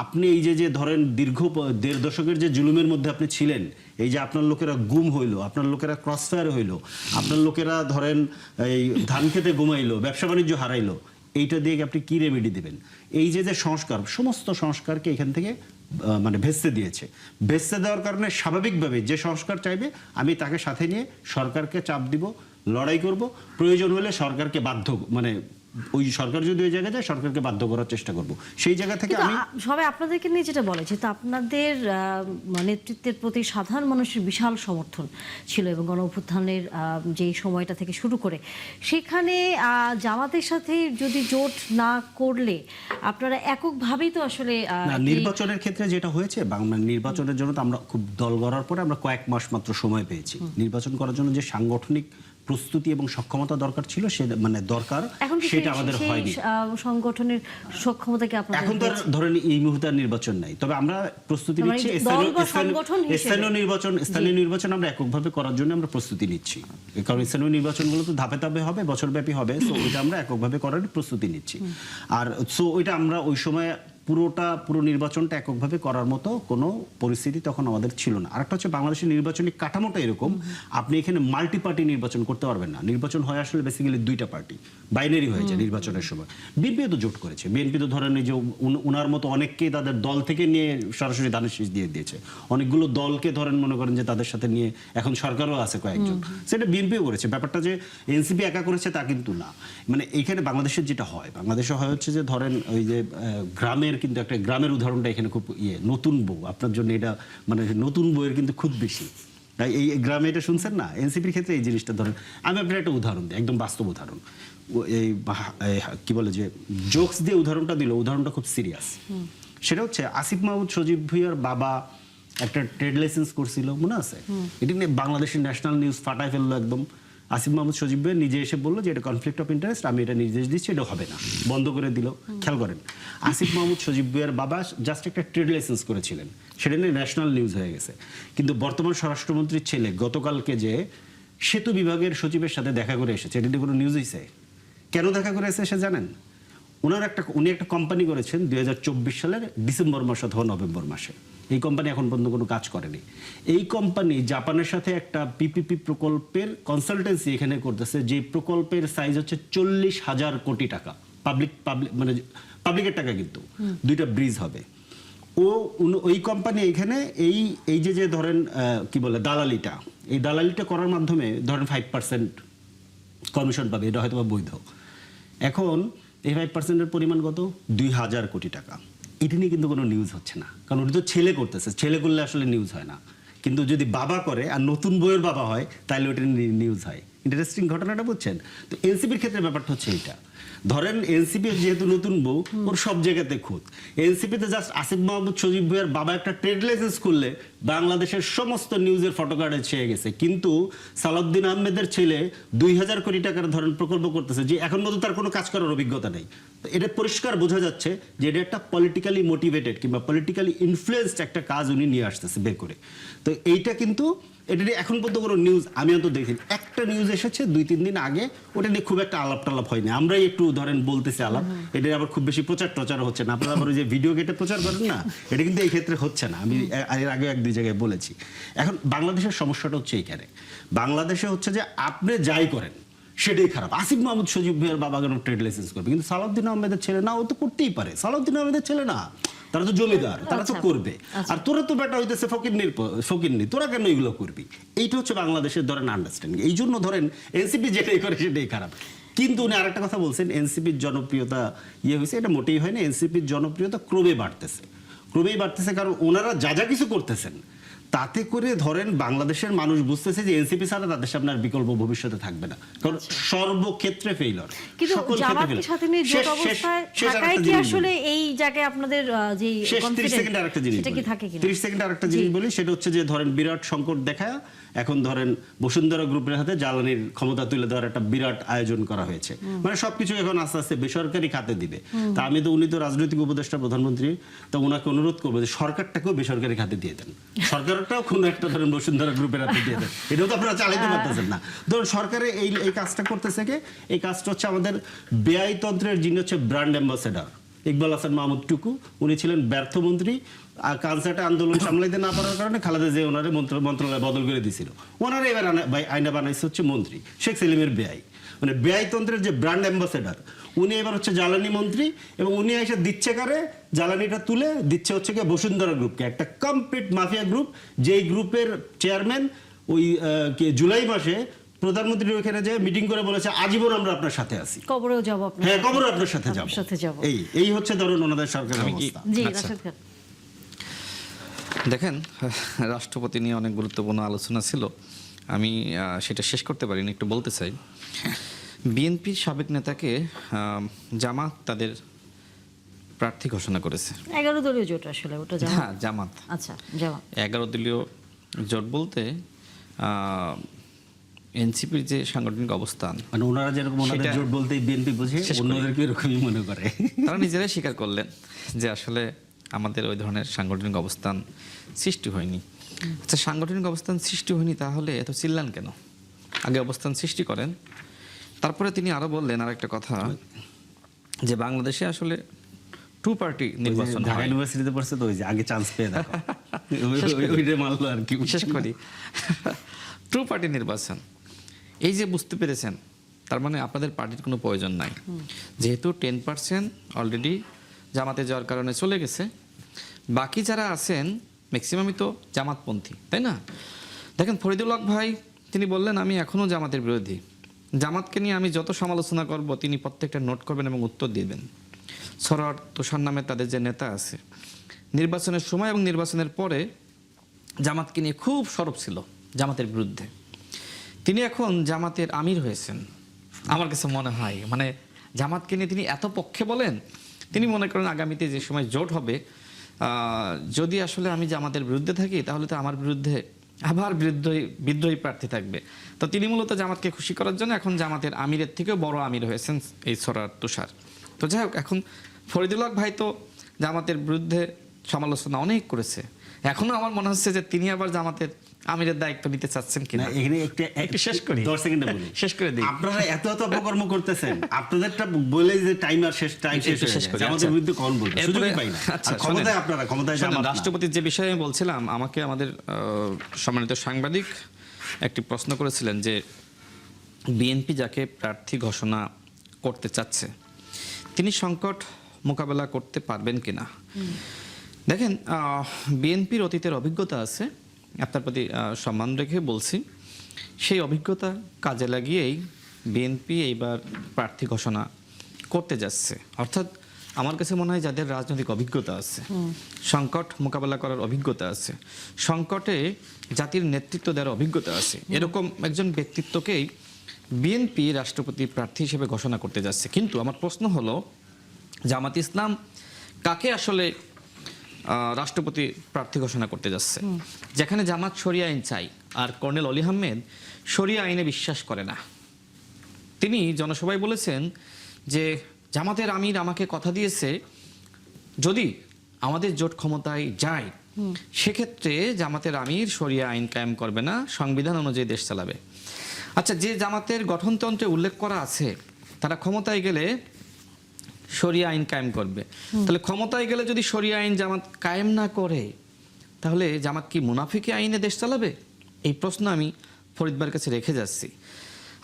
Speaker 3: আপনি এই যে ধরেন দীর্ঘ 1.5 দশকের যে জুলুমের মধ্যে আপনি ছিলেন, এই যে আপনার লোকেরা গুম হইলো, আপনার লোকেরা ক্রসফায়ার হইলো, আপনার লোকেরা ধরেন এই ধান খেতে ঘুমাইলো, ব্যবসা বাণিজ্য হারাইলো, এইটা দিয়ে আপনি কি রেমেডি দিবেন? এই যে সংস্কার, সমস্ত সংস্কারকে এখান থেকে মানে ভেস্তে দিয়েছে। ভেস্তে দেওয়ার কারণে স্বাভাবিকভাবে যে সংস্কার চাইবে আমি তাকে সাথে নিয়ে সরকারকে চাপ দিব, লড়াই করব, প্রয়োজন হলে সরকারকে বাধ্য, মানে ওই সরকার যদি ওই জায়গায় যায় সরকারকে বাধ্য করার চেষ্টা করব। সেই জায়গা থেকে আমি
Speaker 1: সবাই আপনাদেরকে নিয়ে যেটা বলে, যেহেতু আপনাদের নেতৃত্বের প্রতি সাধারণ মানুষের বিশাল সমর্থন ছিল এবং গণ অভ্যুত্থানের যে সময়টা থেকে শুরু করে, সেখানে জামাতের সাথে যদি জোট না করলে আপনারা এককভাবেই তো আসলে
Speaker 3: নির্বাচনের ক্ষেত্রে যেটা হয়েছে, বাংলা নির্বাচনের জন্য তো আমরা খুব দল গড়ার পরে আমরা কয়েক মাস মাত্র সময় পেয়েছি। নির্বাচন করার জন্য যে সাংগঠনিক প্রস্তুতি এবং সক্ষমতা দরকার ছিল, সে মানে দরকার, সেটা আমাদের হয়নি।
Speaker 1: সংগঠনের সক্ষমতা কি আপনাদের?
Speaker 3: এখন তো ধরেন এই মুহূর্তে নির্বাচন নাই, তবে আমরা প্রস্তুতি নিচ্ছি। স্থানীয় নির্বাচন আমরা এককভাবে করার জন্য আমরা প্রস্তুতি নিচ্ছি, কারণ স্থানীয় নির্বাচনগুলো তো ধাপে ধাপে হবে, বছরব্যাপী হবে। তো ওইটা আমরা এককভাবে করার প্রস্তুতি নিচ্ছি। আর সো ওইটা আমরা ওই সময় পুরো নির্বাচনটা এককভাবে করার মতো কোনো পরিস্থিতি তখন আমাদের ছিল না। আরেকটা হচ্ছে বাংলাদেশের নির্বাচনী কাঠামোটা এরকম, আপনি এখানে মাল্টি পার্টি নির্বাচন করতে পারবেন না। নির্বাচন হয় আসলে বেসিক্যালি 2টা পার্টি, বাইনারি হয়ে যায় নির্বাচনের সময়। বিএনপি তো জোট করেছে, বিএনপি তো ধরেন এই যে উনার মতো অনেককেই তাদের দল থেকে নিয়ে সরাসরি দানের শীষ দিয়ে দিয়েছে। অনেকগুলো দলকে ধরেন মনে করেন যে তাদের সাথে নিয়ে এখন সরকারও আছে কয়েকজন, সেটা বিএনপিও করেছে। ব্যাপারটা যে এনসিপি একা করেছে তা কিন্তু না। মানে এইখানে বাংলাদেশের যেটা হয়, বাংলাদেশে হয় হচ্ছে যে ধরেন ওই যে গ্রামের, কিন্তু একটা গ্রামের উদাহরণটা এখানে খুব নতুন বউ আপনার জন্য, এটা মানে নতুন বউয়ের কিন্তু খুব বেশি। এই গ্রামে এটা শুনছেন না, এনসিপির ক্ষেত্রে এই জিনিসটা ধরেন আমি আপনার একটা উদাহরণ দিই, একদম বাস্তব উদাহরণ। এই কি বলে যে জোকস দিয়ে উদাহরণটা দিল, উদাহরণটা খুব সিরিয়াস। সেটা হচ্ছে আসিফ মাহমুদ সজীব ভুঁইয়ার বাবা একটা ট্রেড লাইসেন্স করছিল, মনে আছে? এটি নিয়ে বাংলাদেশের ন্যাশনাল নিউজ ফাটায় ফেললো একদম। আসিফ মাহমুদ সজীব ভাই নিজে এসে বললো যে এটা কনফ্লিক্ট অফ ইন্টারেস্ট, আমি এটা নির্দেশ দিচ্ছি, এটা হবে না, বন্ধ করে দিল। খেয়াল করেন, আসিফ মাহমুদ সজীব ভাইয়ের বাবা জাস্ট একটা ট্রেড লাইসেন্স করেছিলেন, সেটা নিয়ে ন্যাশনাল নিউজ হয়ে গেছে। কিন্তু বর্তমান স্বরাষ্ট্রমন্ত্রীর ছেলে গতকালকে যে সেতু বিভাগের সচিবের সাথে দেখা করে এসেছে। এটা নিয়ে কোনো নিউজ হয়েছে? কেন দেখা করে এসেছে জানেন? উনি একটা কোম্পানি করেছেন 2024 সালের ডিসেম্বর মাস অথবা নভেম্বর মাসে। এই কোম্পানি এখন পর্যন্ত কোনো কাজ করেনি। এই কোম্পানি জাপানের সাথে একটা পিপিপি প্রকল্পের কনসালটেন্সি এখানে করতেছে, যে প্রকল্পের সাইজ হচ্ছে 40,000 কোটি টাকা। পাবলিক মানে পাবলিকের টাকা, কিন্তু 2টা ব্রিজ হবে। ওই কোম্পানি এখানে এই যে ধরেন কি বলে এই দালালিটা করার মাধ্যমে ধরেন 5% কমিশন পাবে। এটা হয়তো বৈধ। এখন এই 5%-এর পরিমাণ কত? 2,000 কোটি টাকা। এটা নিয়ে কিন্তু কোনো নিউজ হচ্ছে না, কারণ ওটা তো ছেলে করতেছে। ছেলে করলে আসলে নিউজ হয় না, কিন্তু যদি বাবা করে আর নতুন বইয়ের বাবা হয় তাহলে ওটা নিউজ হয়। ইন্টারেস্টিং ঘটনাটা বুঝছেন? তো এনসিপির ক্ষেত্রে ব্যাপারটা হচ্ছে এইটা। ধরেন এনসিপি যেহেতু নতুন বউ, ওর সব জায়গাতে খুঁত। এনসিপিতে জাস্ট আসিফ মাহমুদ সজীব ভুঁইয়ার বাবা একটা ট্রেড লাইসেন্স খুললে বাংলাদেশের সমস্ত নিউজের ফটোকার্ডে ছেয়ে গেছে। কিন্তু সালাউদ্দিন আহমেদের ছেলে 2,000 কোটি টাকার ধরেন প্রকল্প করতেছে, যে এখন পর্যন্ত তার কোনো কাজ করার অভিজ্ঞতা নেই। তো এটা পরিষ্কার বোঝা যাচ্ছে যে এটা একটা পলিটিক্যালি মোটিভেটেড কিংবা পলিটিক্যালি ইনফ্লুয়েন্সড একটা কাজ উনি নিয়ে আসতেছে বের করে। তো এইটা কিন্তু এটা নিয়ে এখন পর্যন্ত কোনো নিউজ আমি অন্তত দেখিনি। একটা নিউজ এসেছে 2-3 দিন আগে, ওটা নিয়ে খুব একটা আলাপ টালাপ হয়নি। আমরাই একটু ধরেন বলতেছি আলাপ, এটা আবার খুব বেশি প্রচার হচ্ছে না। আপনারা আবার ওই যে ভিডিও কেটে প্রচার করেন না, এটা কিন্তু এই ক্ষেত্রে হচ্ছে না। আমি এর আগে 1-2 জায়গায় বলেছি। এখন বাংলাদেশের সমস্যাটা হচ্ছে এইখানে। বাংলাদেশে হচ্ছে যে আপনি যাই করেন সেটাই খারাপ। আসিফ মাহমুদ সজীব ভুঁইয়ার বাবা কেন ট্রেড লাইসেন্স করবে, কিন্তু সালাউদ্দিন আহমেদের ছেলে না, ও তো করতেই পারে। সালাউদ্দিন আহমেদের ছেলে না, তারা তো জমিদার, তারা তো করবে। আর তোরা তো বেটা হইতেছে ফকিরনি, তোরা কেন এগুলো করবি? এইটা হচ্ছে বাংলাদেশের ধরেন আন্ডারস্ট্যান্ডিং। এই জন্য ধরেন এনসিপি যেটাই করে সেটাই খারাপ। কিন্তু উনি আরেকটা কথা বলছেন, এনসিপির জনপ্রিয়তা হয়েছে, এটা মোটেই হয়নি। এনসিপির জনপ্রিয়তা ক্রমেই বাড়তেছে, কারণ ওনারা যা কিছু করতেছেন তাতে করে ধরেন বাংলাদেশের মানুষ বুঝতেছে যে এনসিপি ছাড়া তাদের সামনে আর বিকল্প ভবিষ্যতে থাকবে না, কারণ সর্বক্ষেত্রে ফেইলর।
Speaker 1: কিন্তু জামাতের সাথে নিয়ে জোট অবস্থায় ঢাকায় কি আসলে এই জায়গায় আপনাদের যে
Speaker 3: 30 সেকেন্ড আরেকটা জিনিস
Speaker 1: সেটা কি থাকে কিনা?
Speaker 3: 30 সেকেন্ড আরেকটা জিনিস বলি, সেটা হচ্ছে যে ধরেন বিরাট সংকট দেখা এখন ধরেন বসুন্ধরা গ্রুপের হাতে জ্বালানির ক্ষমতা তুলে দেওয়ার একটা বিরাট আয়োজন করা হয়েছে। মানে সবকিছু এখন আস্তে আস্তে বেসরকারি খাতে দিবে। তা উনি তো রাজনৈতিক উপদেষ্টা প্রধানমন্ত্রী, তো ওনাকে অনুরোধ করবো যে সরকারটাকেও বেসরকারি খাতে দিয়ে দেন, সরকারটাও কোনো একটা ধরেন বসুন্ধরা গ্রুপের হাতে দিয়ে দেন। এটাও তো আপনারা চালাইতে পারতেছেন না। ধরুন সরকারে এই কাজটা করতেছে কে? এই কাজটা হচ্ছে আমাদের ব্যয়তন্ত্রের যিনি হচ্ছে ব্র্যান্ড অ্যাম্বাসেডার ইকবাল হাসান মাহমুদ টুকু। উনি ছিলেন ব্যর্থ মন্ত্রী, আর কানসার্টে আন্দোলন সামলাইতে না পারার কারণে খালেদা জিয়া ওনারে মন্ত্রণালয় বদল করে দিয়েছিল। ওনারা এবার আইনা বানাইছে হচ্ছে মন্ত্রী শেখ সেলিমের ব্যয়, মানে ব্যয়তন্ত্রের যে ব্র্যান্ড অ্যাম্বাসেডার উনি এবার হচ্ছে জ্বালানি মন্ত্রী, এবং উনি এসে দিচ্ছে কারে? জ্বালানিটা তুলে দিচ্ছে হচ্ছে কি বসুন্ধরা গ্রুপকে, একটা কমপ্লিট মাফিয়া গ্রুপ। যেই গ্রুপের চেয়ারম্যান ওই জুলাই মাসে প্রধানমন্ত্রী ওখানে যে মিটিং করে বলেছে আজীবন আমরা আপনার সাথে আছি,
Speaker 1: কবরেও যাব আপনার।
Speaker 3: হ্যাঁ, কবরে আপনার সাথে যাব। এই হচ্ছে ধরুন ওনাদের সরকারের অবস্থা।
Speaker 1: জি,
Speaker 2: আচ্ছা।
Speaker 1: রাশেদ খান।
Speaker 2: দেখেন, রাষ্ট্রপতি নিয়ে অনেক গুরুত্বপূর্ণ আলোচনা ছিল, আমি সেটা শেষ করতে পারিনি, একটু বলতে চাই। বিএনপির সাবেক নেতাকে জামাত তাদের প্রার্থী ঘোষণা করেছে।
Speaker 1: 11 দলীয় জোট আসলে ওটা জামাত।
Speaker 2: হ্যাঁ, জামাত।
Speaker 1: আচ্ছা, জামাত
Speaker 2: 11 দলীয় জোট বলতে এনসিপির যে সাংগঠনিক অবস্থান,
Speaker 3: মানে ওনারা যেরকম ওনাদের
Speaker 2: সেটা
Speaker 3: জোট বলতেই বিএনপি বুঝে, অন্যদেরকে এরকমই মনে করে।
Speaker 2: তারা নিজেরাই স্বীকার করলেন যে আসলে আমাদের ওই ধরনের সাংগঠনিক অবস্থান সৃষ্টি হয়নি। আচ্ছা, সাংগঠনিক অবস্থান সৃষ্টি হয়নি তাহলে এত চিল্লান কেন? আগে অবস্থান সৃষ্টি করেন। তারপরে তিনি আরো বললেন আরেকটা কথা, যে বাংলাদেশে আসলে 2 পার্টি নির্বাচন
Speaker 3: ঢাকা
Speaker 2: হয়।
Speaker 3: ইউনিভার্সিটিতে পড়ছে তো, ওই যে আগে চান্স পেয়ে দেখো ওইটা মানলো আর কি।
Speaker 2: বিশেষ করি 2 পার্টি নির্বাচন, এই যে বুঝতে পেরেছেন, তার মানে আপনাদের পার্টির কোনো প্রয়োজন নাই। যেহেতু 10% অলরেডি জামাতে যাওয়ার কারণে চলে গেছে, বাকি যারা আছেন ম্যাক্সিমামই তো জামাতপন্থী, তাই না? দেখেন, ফরিদুল হক ভাই তিনি বললেন আমি এখনও জামাতের বিরোধী, জামাতকে নিয়ে আমি যত সমালোচনা করব তিনি প্রত্যেকটা নোট করবেন এবং উত্তর দিবেন। সরার তুষার নামে তাদের যে নেতা আছে, নির্বাচনের সময় এবং নির্বাচনের পরে জামাতকে নিয়ে খুব সরব ছিল জামাতের বিরুদ্ধে। তিনি এখন জামাতের আমির হয়েছেন। আমার কাছে মনে হয় মানে জামাতকে নিয়ে তিনি এত পক্ষে বলেন, তিনি মনে করেন আগামীতে যে সময় জোট হবে, যদি আসলে আমি জামাতের বিরুদ্ধে থাকি তাহলে তো আমার বিরুদ্ধে আবার বিদ্রোহী প্রার্থী থাকবে। তো তিনি মূলত জামাতকে খুশি করার জন্য এখন জামাতের আমিরের থেকেও বড় আমির হয়েছেন এই সরার তুষার। তো যাই হোক, এখন ফরিদুল হক ভাই তো জামাতের বিরুদ্ধে সমালোচনা অনেক করেছে, এখনো আমার মনে হচ্ছে যে তিনি আবার জামাতের আমিরের দায়িত্ব নিতে চাচ্ছেন কিনা।
Speaker 3: না, এখানে
Speaker 2: একটু শেষ করি,
Speaker 3: 10 সেকেন্ডে বলি।
Speaker 2: শেষ করে দিই।
Speaker 3: আপনারা এত অপকর্ম করতেছেন, আপনাদেরটা বলে যে টাইম শেষ
Speaker 2: শেষ
Speaker 3: হয়ে
Speaker 2: করি,
Speaker 3: যায়, আমাদের
Speaker 2: আচ্ছা।
Speaker 3: বিরুদ্ধে কখন বলবেন, সুযোগই পাই না।
Speaker 2: আচ্ছা,
Speaker 3: আর ক্ষমতায়
Speaker 2: শোনেন।
Speaker 3: আপনারা, ক্ষমতায়
Speaker 2: শোনেন,
Speaker 3: জামাত না।
Speaker 2: রাষ্ট্রপতির যে বিষয়ে আমি বলছিলাম, আমাকে আমাদের সম্মানিত সাংবাদিক একটি প্রশ্ন করেছিলেন যে বিএনপি যাকে প্রার্থী ঘোষণা করতে চাচ্ছে তিনি সংকট মোকাবেলা করতে পারবেন কিনা। দেখেন, বিএনপির অতীতের অভিজ্ঞতা আছে, আপনার প্রতি সম্মান রেখে বলছি, সেই অভিজ্ঞতা কাজে লাগিয়েই বিএনপি এইবার প্রার্থী ঘোষণা করতে যাচ্ছে। অর্থাৎ আমার কাছে মনে হয় যাদের রাজনৈতিক অভিজ্ঞতা আছে, সংকট মোকাবেলা করার অভিজ্ঞতা আছে, সংকটে জাতির নেতৃত্ব দেওয়ার অভিজ্ঞতা আছে, এরকম একজন ব্যক্তিত্বকেই বিএনপি রাষ্ট্রপতি প্রার্থী হিসেবে ঘোষণা করতে যাচ্ছে। কিন্তু আমার প্রশ্ন হলো, জামাত ইসলাম কাকে আসলে রাষ্ট্রপতি প্রার্থী ঘোষণা করতে যাচ্ছে? যেখানে জামাত শরিয়া আইন চাই, আর কর্নেল অলি আহমেদ শরিয়া আইনে বিশ্বাস করে না। তিনি জনসভায় বলেছেন যে জামাতের আমির আমাকে কথা দিয়েছে যদি আমাদের জোট ক্ষমতায় যায় সেক্ষেত্রে জামাতের আমির শরিয়া আইন কায়েম করবে না, সংবিধান অনুযায়ী দেশ চালাবে। আচ্ছা, যে জামাতের গঠনতন্ত্রে উল্লেখ করা আছে তারা ক্ষমতায় গেলে শরিয়া আইন কায়েম করবে, তাহলে ক্ষমতায় গেলে যদি শরিয়া আইন জামাত কায়েম না করে তাহলে জামাত কি মুনাফিকি আইনে দেশ চালাবে? এই প্রশ্ন আমি ফরিদবার কাছে রেখে যাচ্ছি।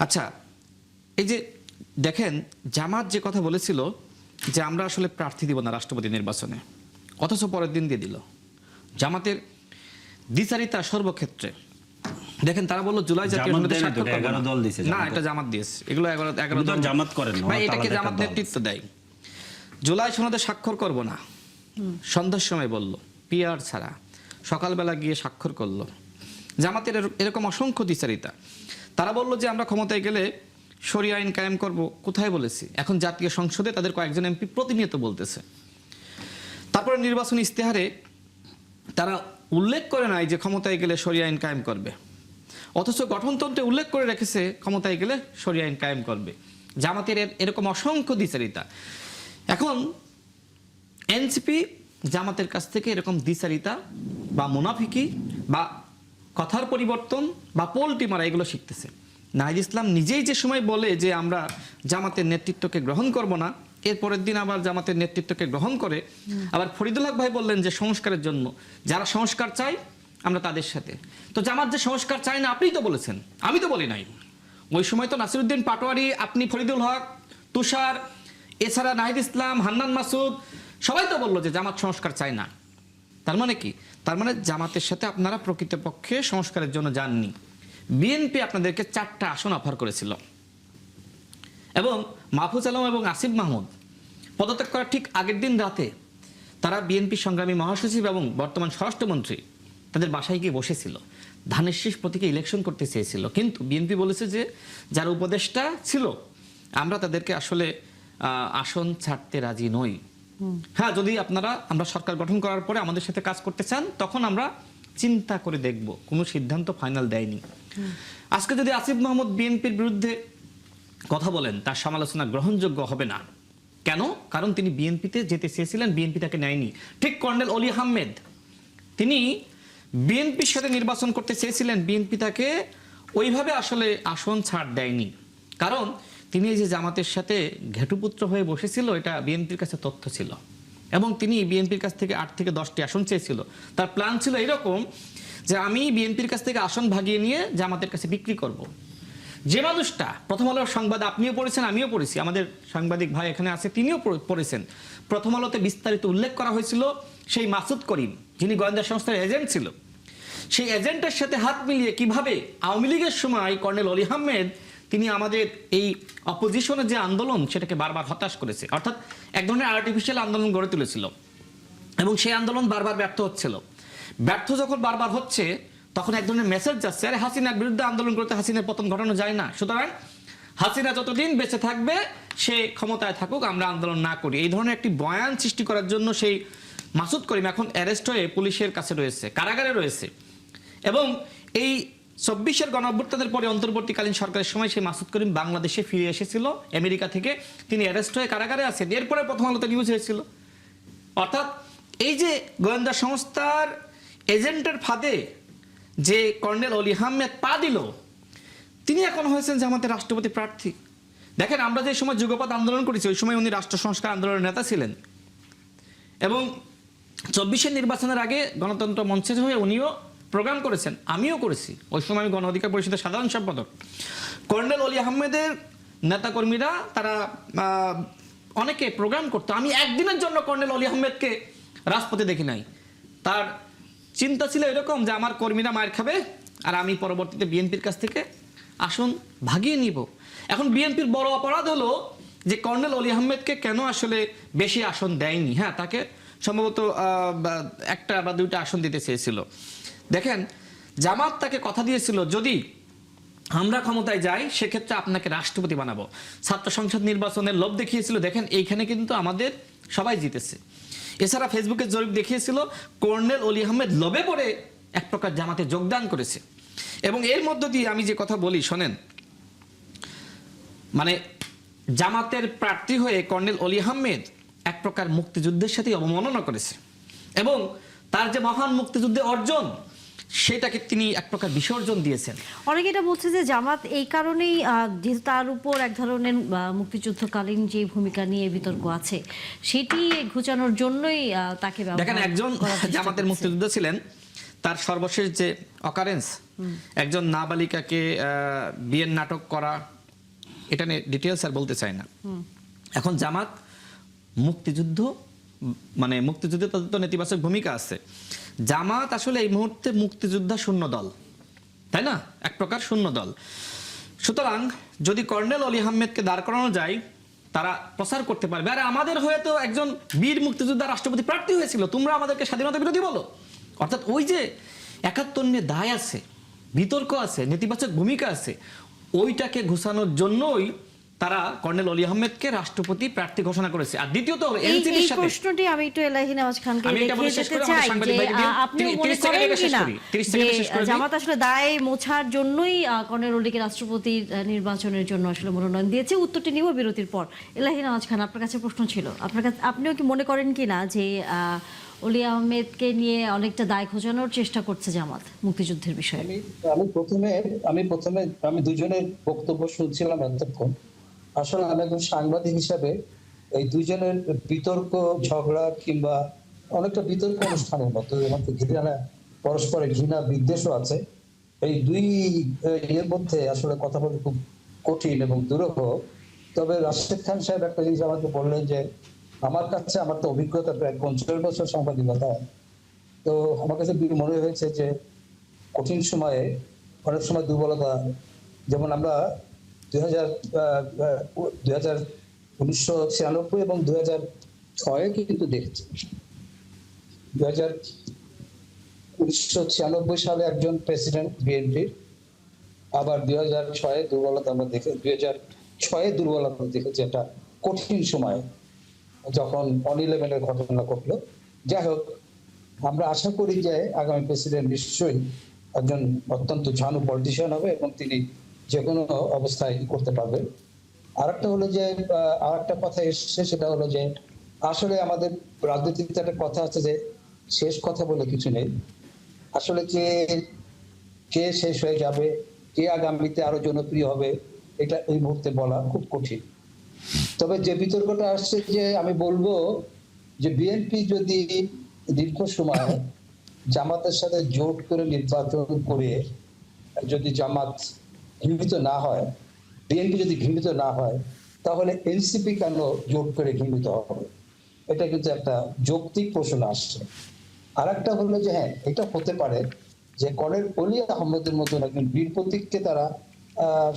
Speaker 2: আচ্ছা, এই যে দেখেন, জামাত যে কথা বলেছিল যে আমরা আসলে প্রার্থী দিব না রাষ্ট্রপতি নির্বাচনে, অথচ পরের দিন দিয়ে দিল। জামাতের দ্বিচারিতা সর্বক্ষেত্রে। দেখেন, তারা বললো জুলাই জাতীয়
Speaker 3: জামাত
Speaker 2: সংসদে
Speaker 3: দেয় না,
Speaker 2: স্বাক্ষর করবে
Speaker 3: 11
Speaker 2: না।
Speaker 3: দল দিয়েছে
Speaker 2: না,
Speaker 3: জামাত।
Speaker 2: এটা জামাত দিয়েছে, এগুলো 11
Speaker 3: কিন্তু
Speaker 2: দল
Speaker 3: জামাত করেন না,
Speaker 2: ভাই,
Speaker 3: ওরা
Speaker 2: এটাকে
Speaker 3: আলাদা
Speaker 2: জামাত
Speaker 3: একটা দল।
Speaker 2: নেতৃত্ব দেয়। জুলাই সনদে স্বাক্ষর করব না, সন্ধ্যার সময় বলল, পিআর ছাড়া সকালবেলা গিয়ে স্বাক্ষর করলো। জামাতের এরকম অসংখ্য দ্বিচারিতা। তারা বললো যে আমরা ক্ষমতায় গেলে শরিয়া আইন কায়েম করব, কোথায় বলেছি? এখন জাতীয় সংসদে তাদের কয়েকজন এমপি প্রতিনিয়ত বলতেছে। তারপরে নির্বাচনী ইস্তেহারে তারা উল্লেখ করে নাই যে ক্ষমতায় গেলে শরিয়া আইন কায়েম করবে, অথচ গঠনতন্ত্রে উল্লেখ করে রেখেছে ক্ষমতায় গেলে শরিয়া আইন কায়েম করবে। জামাতের এরকম অসংখ্য দ্বিচারিতা। এখন এনসিপি জামাতের কাছ থেকে এরকম দ্বিচারিতা বা মুনাফিকি বা কথার পরিবর্তন বা পোল্টি মারা এগুলো শিখতেছে। নাহিদ ইসলাম নিজেই যে সময় বলে যে আমরা জামাতের নেতৃত্বকে গ্রহণ করব না, এর পরের দিন আবার জামাতের নেতৃত্বকে গ্রহণ করে। আবার ফরিদুল হক ভাই বললেন যে সংস্কারের জন্য যারা সংস্কার চায় আমরা তাদের সাথে। তো জামাত যে সংস্কার চায় না আপনিই তো বলেছেন, আমি তো বলি নাই। ওই সময় তো নাসিরউদ্দিন পাটোয়ারি, আপনি, ফরিদুল হক, তুষার, এছাড়া নাহিদ ইসলাম, হান্নান মাসুদ সবাই তো বললো যে জামাত সংস্কার চায় না। তার মানে কি? তার মানে জামাতের সাথে আপনারা প্রকৃতপক্ষে সংস্কারের জন্য যাননি। বিএনপি আপনাদেরকে 4টা আসন অফার করেছিল এবং মাহফুজ আলম এবং আসিফ মাহমুদ পদত্যাগ করার ঠিক আগের দিন রাতে তারা বিএনপি সংগ্রামী মহাসচিব এবং বর্তমান স্বরাষ্ট্রমন্ত্রী তাদের বাসায় গিয়ে বসেছিল, ধানের শীষ প্রতীকে ইলেকশন করতে চেয়েছিল। কিন্তু বিএনপি বলেছে যে যারা উপদেষ্টা ছিল আমরা তাদেরকে আসলে আসন ছাড়তে রাজি নই। হ্যাঁ, যদি আমরা সরকার গঠন করার পরে আমাদের সাথে কাজ করতে চান তখন আমরা চিন্তা করে দেখব, কোনো সিদ্ধান্ত ফাইনাল দেয়নি। আজকে যদি আসিফ মাহমুদ বিএনপির বিরুদ্ধে কথা বলেন তার সমালোচনা গ্রহণযোগ্য হবে না। কেন? কারণ তিনি বিএনপিতে যেতে চেয়েছিলেন, বিএনপি তাকে নেয়নি। ঠিক কর্নেল অলি আহমেদ, তিনি বিএনপির সাথে নির্বাচন করতে চেয়েছিলেন, বিএনপি তাকে ওইভাবে আসলে আসন ছাড় দেয়নি। কারণ তিনি এই যে জামাতের সাথে ঘেটুপুত্র হয়ে বসেছিল এটা বিএনপির কাছে তথ্য ছিল এবং তিনি বিএনপির কাছ থেকে 8 থেকে 10টি আসন চেয়েছিল। তার প্ল্যান ছিল এরকম যে আমি বিএনপির কাছ থেকে আসন ভাগিয়ে নিয়ে জামাতের কাছে বিক্রি করব। যে মানুষটা প্রথম আলোর সংবাদ আপনিও পড়েছেন, আমিও পড়েছি, আমাদের সাংবাদিক ভাই এখানে আছে তিনিও পড়েছেন, প্রথম আলোতে বিস্তারিত উল্লেখ করা হয়েছিল সেই মাসুদ করিম যিনি গোয়েন্দা সংস্থার এজেন্ট ছিল, সেই এজেন্টের সাথে হাত মিলিয়ে কিভাবে আওয়ামী লীগের সময় কর্নেল অলি আহমেদ তিনি আমাদের এই অপোজিশনের যে আন্দোলন সেটাকে বারবার হতাশ করেছে, অর্থাৎ এক ধরনের আর্টিফিশিয়াল আন্দোলন গড়ে তুলেছিল এবং সেই আন্দোলন বারবার ব্যর্থ হচ্ছিল। ব্যর্থ যখন বারবার হচ্ছে তখন এক ধরনের মেসেজ যাচ্ছে, আরে হাসিনার বিরুদ্ধে আন্দোলন করতে হাসিনার পতন ঘটানো যায় না, সুতরাং হাসিনা যতদিন বেঁচে থাকবে সে ক্ষমতায় থাকুক, আমরা আন্দোলন না করি। এই ধরনের একটি বয়ান সৃষ্টি করার জন্য সেই মাসুদ করিম এখন অ্যারেস্ট হয়ে পুলিশের কাছে রয়েছে, কারাগারে রয়েছে। এবং এই 24-এর গণঅভ্যুত্থানের পরে অন্তর্বর্তীকালীন সরকারের সময় সেই মাসুদ করিম বাংলাদেশে ফিরে এসেছিল আমেরিকা থেকে, তিনি অ্যারেস্ট হয়ে কারাগারে আছেন। এরপরে প্রথম আলোতে নিউজ হয়েছিল। অর্থাৎ এই যে গোয়েন্দা সংস্থার এজেন্টের ফাঁদে যে কর্নেল অলি আহমেদ পা দিল, তিনি এখন হয়েছেন জামাতের রাষ্ট্রপতি প্রার্থী। দেখেন, আমরা যে সময় যুগপৎ আন্দোলন করেছি ওই সময় উনি রাষ্ট্র সংস্কার আন্দোলনের নেতা ছিলেন, এবং 24-এর নির্বাচনের আগে গণতন্ত্র মঞ্চের হয়ে উনিও প্রোগ্রাম করেছেন, আমিও করেছি। ওই সময় আমি গণ অধিকার পরিষদের সাধারণ সম্পাদক। কর্নেল অলি আহমেদের নেতাকর্মীরা তারা অনেকে প্রোগ্রাম করতো। আমি একদিনের জন্য কর্নেল অলি আহমেদকে রাজপথে দেখি নাই। তার চিন্তা ছিল এরকম যে আমার কর্মীরা মায়ের খাবে আর আমি পরবর্তীতে বিএনপির কাছ থেকে আসন ভাগিয়ে নিব। এখন বিএনপির বড় অপরাধ হলো যে কর্নেল অলি আহমেদকে কেন আসলে বেশি আসন দেয়নি। হ্যাঁ, তাকে সম্ভবত 1টা বা 2টা আসন দিতে চেয়েছিল। দেখেন, জামাত তাকে কথা দিয়েছিল যদি আমরা ক্ষমতায় যাই সেক্ষেত্রে আপনাকে রাষ্ট্রপতি বানাবো। ছাত্র সংসদ নির্বাচনের লোভ দেখিয়েছিল, দেখেন এইখানে কিন্তু আমাদের সবাই জিতেছে। এছাড়া ফেসবুকে জরিপ দেখিয়েছিল কর্নেল অলি আহমেদ লোভে পড়ে এক প্রকার জামাতে যোগদান করেছে। এবং এর মধ্য দিয়ে আমি যে কথা বলি শোনেন, মানে জামাতের প্রার্থী হয়ে কর্নেল অলি আহমেদ এক প্রকার মুক্তিযুদ্ধের সাথে অবমাননা করেছে, এবং তার যে মহান মুক্তিযুদ্ধে অর্জন সেটাকে তিনি এক প্রকার বিসর্জন দিয়েছেন।
Speaker 1: অনেকে এটা বলছে যে জামাত এই কারণেই, যেহেতু তার উপর এক ধরনের মুক্তিযুদ্ধকালীন যে ভূমিকা নিয়ে বিতর্ক আছে সেটি ঘুচানোর জন্যই তাকে
Speaker 2: দেখেন, একজন জামাতের মুক্তিযোদ্ধা ছিলেন, তার সর্বশেষ যে অকারেন্স, একজন নাবালিকাকে বিয়ের নাটক করা, এটা নিয়ে ডিটেলস আর বলতে চাই না। এখন জামাত মুক্তিযুদ্ধ, মানে মুক্তিযুদ্ধে তাদের তো নেতিবাচক ভূমিকা আছে। জামাত আসলে এই মুহূর্তে মুক্তিযোদ্ধা শূন্য দল, তাই না, এক প্রকার শূন্য দল। সুতরাং যদি কর্নেল অলি আহমেদকে দাঁড় করানো যায় তারা প্রচার করতে পারবে, আরে আমাদের হয়ে তো একজন বীর মুক্তিযোদ্ধা রাষ্ট্রপতি প্রার্থী হয়েছিল, তোমরা আমাদেরকে স্বাধীনতা বিরোধী বলো। অর্থাৎ ওই যে 71 নিয়ে দায় আছে, বিতর্ক আছে, নেতিবাচক ভূমিকা আছে, ওইটাকে ঘুষানোর জন্যই তারা কর্নেল অলি আহমেদকে রাষ্ট্রপতি প্রার্থী ঘোষণা করেছে। আর দ্বিতীয়ত হলো এনসিপির সাথে
Speaker 1: প্রশ্নটি আমি একটু এলাহি নওয়াজ খানকে
Speaker 2: আমি এটা বলে
Speaker 1: রেখে
Speaker 2: শেষ
Speaker 1: যেতে
Speaker 2: করে
Speaker 1: চাই
Speaker 2: আমার সাংবাদিক
Speaker 1: যে
Speaker 2: ভাইকে দিন।
Speaker 1: আপনি
Speaker 2: 30
Speaker 1: মনে করেন
Speaker 2: সেকেন্ডে শেষ
Speaker 1: কিনা
Speaker 2: করি, 30
Speaker 1: যে
Speaker 2: সেকেন্ডে শেষ করে দিই।
Speaker 1: জামাত আসলে দায় মোছার জন্যই কর্নেল অলিকে রাষ্ট্রপতি নির্বাচনের জন্য আসলে মনোনয়ন দিয়েছে? উত্তরটি নিব বিরতির পর। এলাহি নওয়াজ খান, আপনার কাছে প্রশ্ন ছিল, আপনার কাছে, আপনিও কি মনে করেন কিনা যে অলি আহমেদকে নিয়ে অনেকটা দায় খোঁজানোর চেষ্টা করছে জামাত মুক্তিযুদ্ধের বিষয়ে?
Speaker 4: আমি দুজনের বক্তব্য শুনছিলাম এতক্ষণ। আসলে আমি একজন সাংবাদিক হিসাবে এই দুজনের বিতর্ক, ঝগড়া কিংবা অনেকটা বিতর্ক অনুষ্ঠানের মতো, এর মধ্যে ঘৃণা, পরস্পরের ঘৃণা বিদ্বেষও আছে। এই দুই এর মধ্যে আসলে কথা বলতে খুব কঠিন এবং দুরূহ। তবে রাশেদ খান সাহেব একটা জিনিস আমাকে বললেন যে আমার কাছে, আমার তো অভিজ্ঞতা প্রায় 50 বছর সাংবাদিকতা, তো আমার কাছে মনে হয়েছে যে কঠিন সময়ে অনেক সময় দুর্বলতা, যেমন আমরা 1996 এবং 2006 কিন্তু দেখেছি। 1996 সালে একজন প্রেসিডেন্ট বিএনপির, আবার 2006 দুর্বলতা আমরা দেখে 2006 দুর্বলতা দেখেছি একটা কঠিন সময় যখন 11 ঘটনা ঘটলো। যাই হোক, আমরা আশা করি যে আগামী প্রেসিডেন্ট নিশ্চয়ই একজন অত্যন্ত ঝানু পলিটিশিয়ান হবে এবং তিনি যে কোনো অবস্থায় করতে পারবে। আরেকটা হলো যে আরেকটা কথা এসছে, সেটা হলো যে আসলে আমাদের রাজনীতিতে একটা কথা আছে যে শেষ কথা বলে কিছু নেই। আসলে কে শেষ হয়ে যাবে, কে আগামীতে আরো জনপ্রিয় হবে, এটা এই মুহূর্তে বলা খুব কঠিন। তবে যে বিতর্কটা আসছে, যে আমি বলবো যে বিএনপি যদি দীর্ঘ সময় জামাতের সাথে জোট করে নির্বাচন করে যদি জামাত ঘৃণিত না হয়, বিএনপি যদি ঘৃণিত না হয়, তাহলে এনসিপি কেন জোট করে ঘৃণিত হবে? এটা কিন্তু একটা যৌক্তিক প্রশ্ন আসছে। আর একটা হলো যে হ্যাঁ, এটা হতে পারে যে কর্নেল অলি আহমেদের মতন একজন বীর প্রতীককে তারা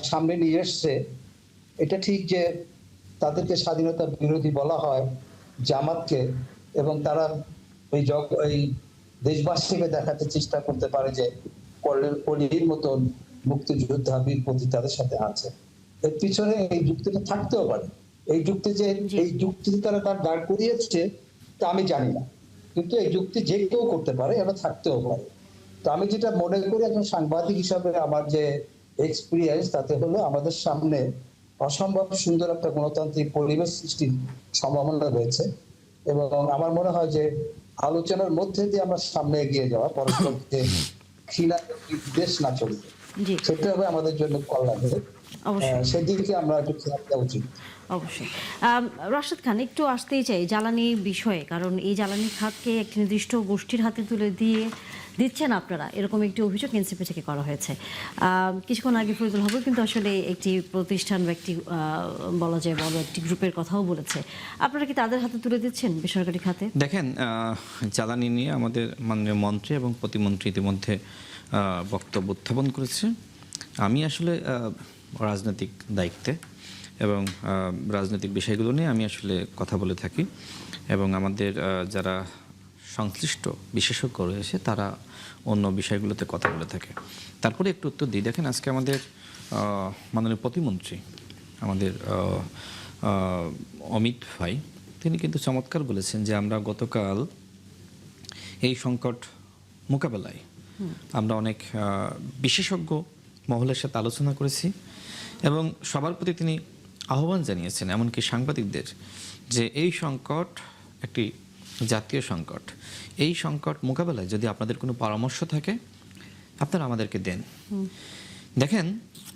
Speaker 4: সামনে নিয়ে এসছে। এটা ঠিক যে তাদেরকে স্বাধীনতা বিরোধী বলা হয় জামাতকে, এবং তারা এই দেশবাসীকে দেখাতে চেষ্টা করতে পারে যে কর্নেল অলির মতন মুক্তিযোদ্ধা বীর প্রতীক তাদের সাথে আছে। এর পিছনে এই যুক্তিটা থাকতেও পারে। এই যুক্তিতে তারা তার দাঁড় করিয়েছে তা আমি জানি না, কিন্তু এই যুক্তি যে কেউ করতে পারে, এটা থাকতেও পারে। তো আমি যেটা মনে করি একজন সাংবাদিক হিসাবে আমার যে এক্সপিরিয়েন্স, তাতে হলো আমাদের সামনে অসম্ভব সুন্দর একটা গণতান্ত্রিক পরিবেশ সৃষ্টির সম্ভাবনা রয়েছে, এবং আমার মনে হয় যে আলোচনার মধ্যে দিয়ে আমরা সামনে এগিয়ে যাওয়া, পরস্পরকে ঘৃণা বিদ্বেষ না চলবে,
Speaker 1: জি
Speaker 4: সেটা হবে আমাদের জন্য কল্যাণের।
Speaker 1: অবশ্যই
Speaker 4: সেদিকে আমরা একটু খেয়াল দেওয়া উচিত।
Speaker 1: অবশ্যই। রাশেদ খান, একটু আসতেই চাই জ্বালানি বিষয়ে, কারণ এই জ্বালানি খাতকে একটি নির্দিষ্ট গোষ্ঠীর হাতে তুলে দিচ্ছেন আপনারা, এরকম একটি অভিযোগ এনসিপি থেকে করা হয়েছে। কিছুক্ষণ আগে ফরিদুল হক কিন্তু আসলে একটি প্রতিষ্ঠান বা একটি বলা যায় বড় একটি গ্রুপের কথাও বলেছে। আপনারা কি তাদের হাতে তুলে দিচ্ছেন বেসরকারি খাতে?
Speaker 2: দেখেন, জ্বালানি নিয়ে আমাদের মাননীয় মন্ত্রী এবং প্রতিমন্ত্রী ইতিমধ্যে বক্তব্য উত্থাপন করেছে। আমি আসলে রাজনৈতিক দায়িত্বে এবং রাজনৈতিক বিষয়গুলো নিয়ে আমি আসলে কথা বলে থাকি, এবং আমাদের যারা সংশ্লিষ্ট বিশেষজ্ঞ রয়েছে তারা অন্য বিষয়গুলোতে কথা বলে থাকে। তারপরে একটু উত্তর দিই। দেখেন, আজকে আমাদের মাননীয় প্রতিমন্ত্রী আমাদের অমিত ভাই, তিনি কিন্তু চমৎকার বলেছেন যে আমরা গতকাল এই সংকট মোকাবেলায় আমরা অনেক বিশেষজ্ঞ মহলের সাথে আলোচনা করেছি, এবং সবার প্রতি তিনি আহ্বান জানিয়েছেন, এমনকি সাংবাদিকদের, যে এই সংকট একটি জাতীয় সংকট। এই সংকট মোকাবেলায় যদি আপনাদের কোনো পরামর্শ থাকে আপনারা আমাদেরকে দেন। দেখেন,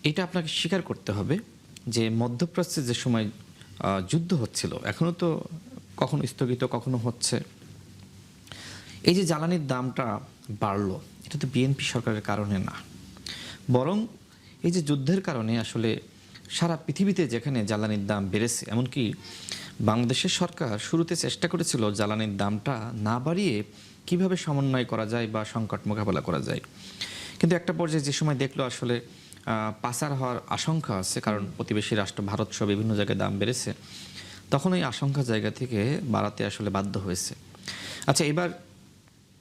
Speaker 2: এটা আপনাকে স্বীকার করতে হবে যে মধ্যপ্রাচ্যে যে সময় যুদ্ধ হচ্ছিল, এখনও তো কখনো স্থগিত কখনো হচ্ছে, এই যে জ্বালানির দামটা বাড়লো, এটা তো বিএনপি সরকারের কারণে না, বরং এই যে যুদ্ধের কারণে আসলে সারা পৃথিবীতে যেখানে জ্বালানির দাম বেড়েছে, এমনকি বাংলাদেশের সরকার শুরুতে চেষ্টা করেছিল জ্বালানির দামটা না বাড়িয়ে কিভাবে সমন্বয় করা যায় বা সংকট মোকাবেলা করা যায়, কিন্তু একটা পর্যায়ে যে সময় দেখলো আসলে পাচার হওয়ার আশঙ্কা আছে, কারণ প্রতিবেশী রাষ্ট্র ভারত সহ বিভিন্ন জায়গায় দাম বেড়েছে, তখন এই আশঙ্কা জায়গা থেকে বাড়াতে আসলে বাধ্য হয়েছে। আচ্ছা, এবার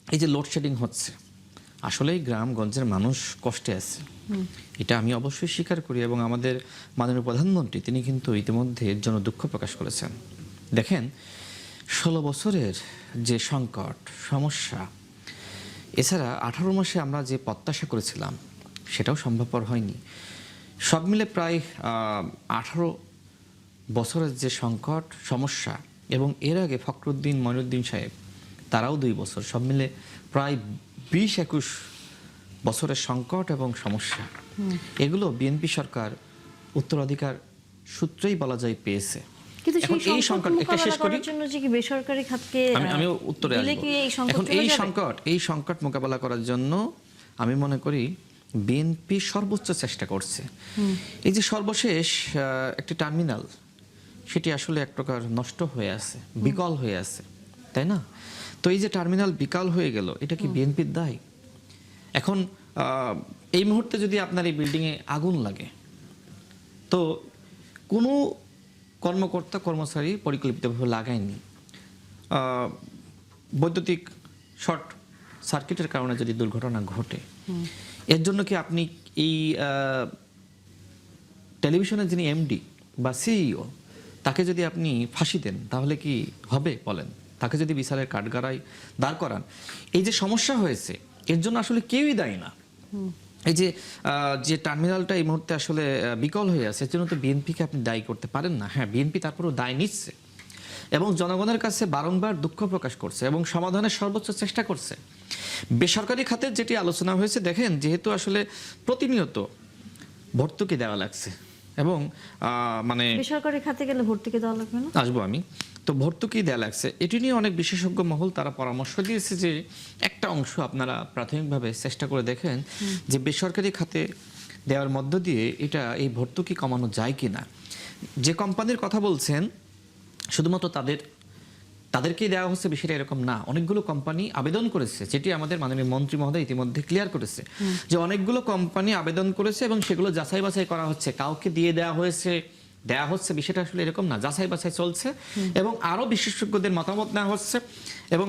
Speaker 2: এই যে লোডশেডিং হচ্ছে, আসলেই গ্রামগঞ্জের মানুষ কষ্টে আছে, এটা আমি অবশ্যই স্বীকার করি, এবং আমাদের মাননীয় প্রধানমন্ত্রী তিনি কিন্তু ইতিমধ্যে এর জন্য দুঃখ প্রকাশ করেছেন। দেখেন, 16 বছরের যে সংকট সমস্যা, এছাড়া 18 মাসে আমরা যে প্রত্যাশা করেছিলাম সেটাও সম্ভবপর হয়নি, সব মিলে প্রায় 18 বছরের যে সংকট সমস্যা, এবং এর আগে ফখরুদ্দিন মঈনুদ্দিন সাহেব তারাও 2 বছর, সব মিলে প্রায় 20-21 বছরের সংকট এবং সমস্যা, এগুলো বিএনপি সরকার উত্তরাধিকার সূত্রেই বলা যায় পেয়েছে।
Speaker 1: কিন্তু
Speaker 2: এখন এই সংকট একটা শেষ করি,
Speaker 1: জন্য যে কি বেসরকারি খাতকে
Speaker 2: আমি উত্তরে আসবো। এখন এই সংকট মোকাবেলা করার জন্য আমি মনে করি বিএনপি সর্বোচ্চ চেষ্টা করছে। এই যে সর্বশেষ একটি টার্মিনাল, সেটি আসলে এক প্রকার নষ্ট হয়ে আছে, বিকল হয়ে আছে, তাই না? তো এই যে টার্মিনাল বিকল হয়ে গেল, এটা কি বিএনপির দায়? এখন এই মুহূর্তে যদি আপনার এই বিল্ডিংয়ে আগুন লাগে, তো কোনো কর্মকর্তা কর্মচারী পরিকল্পিতভাবে লাগায়নি, বৈদ্যুতিক শর্ট সার্কিটের কারণে যদি দুর্ঘটনা ঘটে, এর জন্য কি আপনি এই টেলিভিশনের যিনি এমডি বা সিইও, তাকে যদি আপনি ফাঁসি দেন তাহলে কি হবে বলেন? তাকে যদি বিচারের কাঠগড়ায় দাঁড় করান, এই যে সমস্যা হয়েছে এর জন্য আসলে কেউই দায়ী না। এই যে টার্মিনালটা এই মুহূর্তে আসলে বিকল হয়ে আছে, এর জন্য তো বিএনপিকে আপনি দায়ী করতে পারেন না। হ্যাঁ, বিএনপি তারপরেও দায় নিচ্ছে এবং জনগণের কাছে বারংবার দুঃখ প্রকাশ করছে এবং সমাধানের সর্বোচ্চ চেষ্টা করছে। বেসরকারি খাতের যেটি আলোচনা হয়েছে, দেখেন, যেহেতু আসলে প্রতিনিয়ত ভর্তুকি দেওয়া লাগছে, এবং মানে
Speaker 1: বেসরকারি খাতে গেলে ভর্তুকি দেওয়া লাগবে না,
Speaker 2: আসবো আমি, তো ভর্তুকি দেওয়া লাগছে, এটি নিয়ে অনেক বিশেষজ্ঞ মহল তারা পরামর্শ দিয়েছে যে একটা অংশ আপনারা প্রাথমিকভাবে চেষ্টা করে দেখেন যে বেসরকারি খাতে দেওয়ার মধ্য দিয়ে এই ভর্তুকি কমানো যায় কিনা। যে কোম্পানির কথা বলছেন শুধুমাত্র তাদেরকেই দেওয়া হচ্ছে বিষয়টা এরকম না, অনেকগুলো কোম্পানি আবেদন করেছে, যেটি আমাদের মাননীয় মন্ত্রী মহোদয় ইতিমধ্যে ক্লিয়ার করেছে যে অনেকগুলো কোম্পানি আবেদন করেছে এবং সেগুলো যাচাই বাছাই করা হচ্ছে, কাউকে দিয়ে দেওয়া হচ্ছে বিষয়টা আসলে এরকম না, যাচাই বাছাই চলছে এবং আরো বিশেষজ্ঞদের মতামত নেওয়া হচ্ছে এবং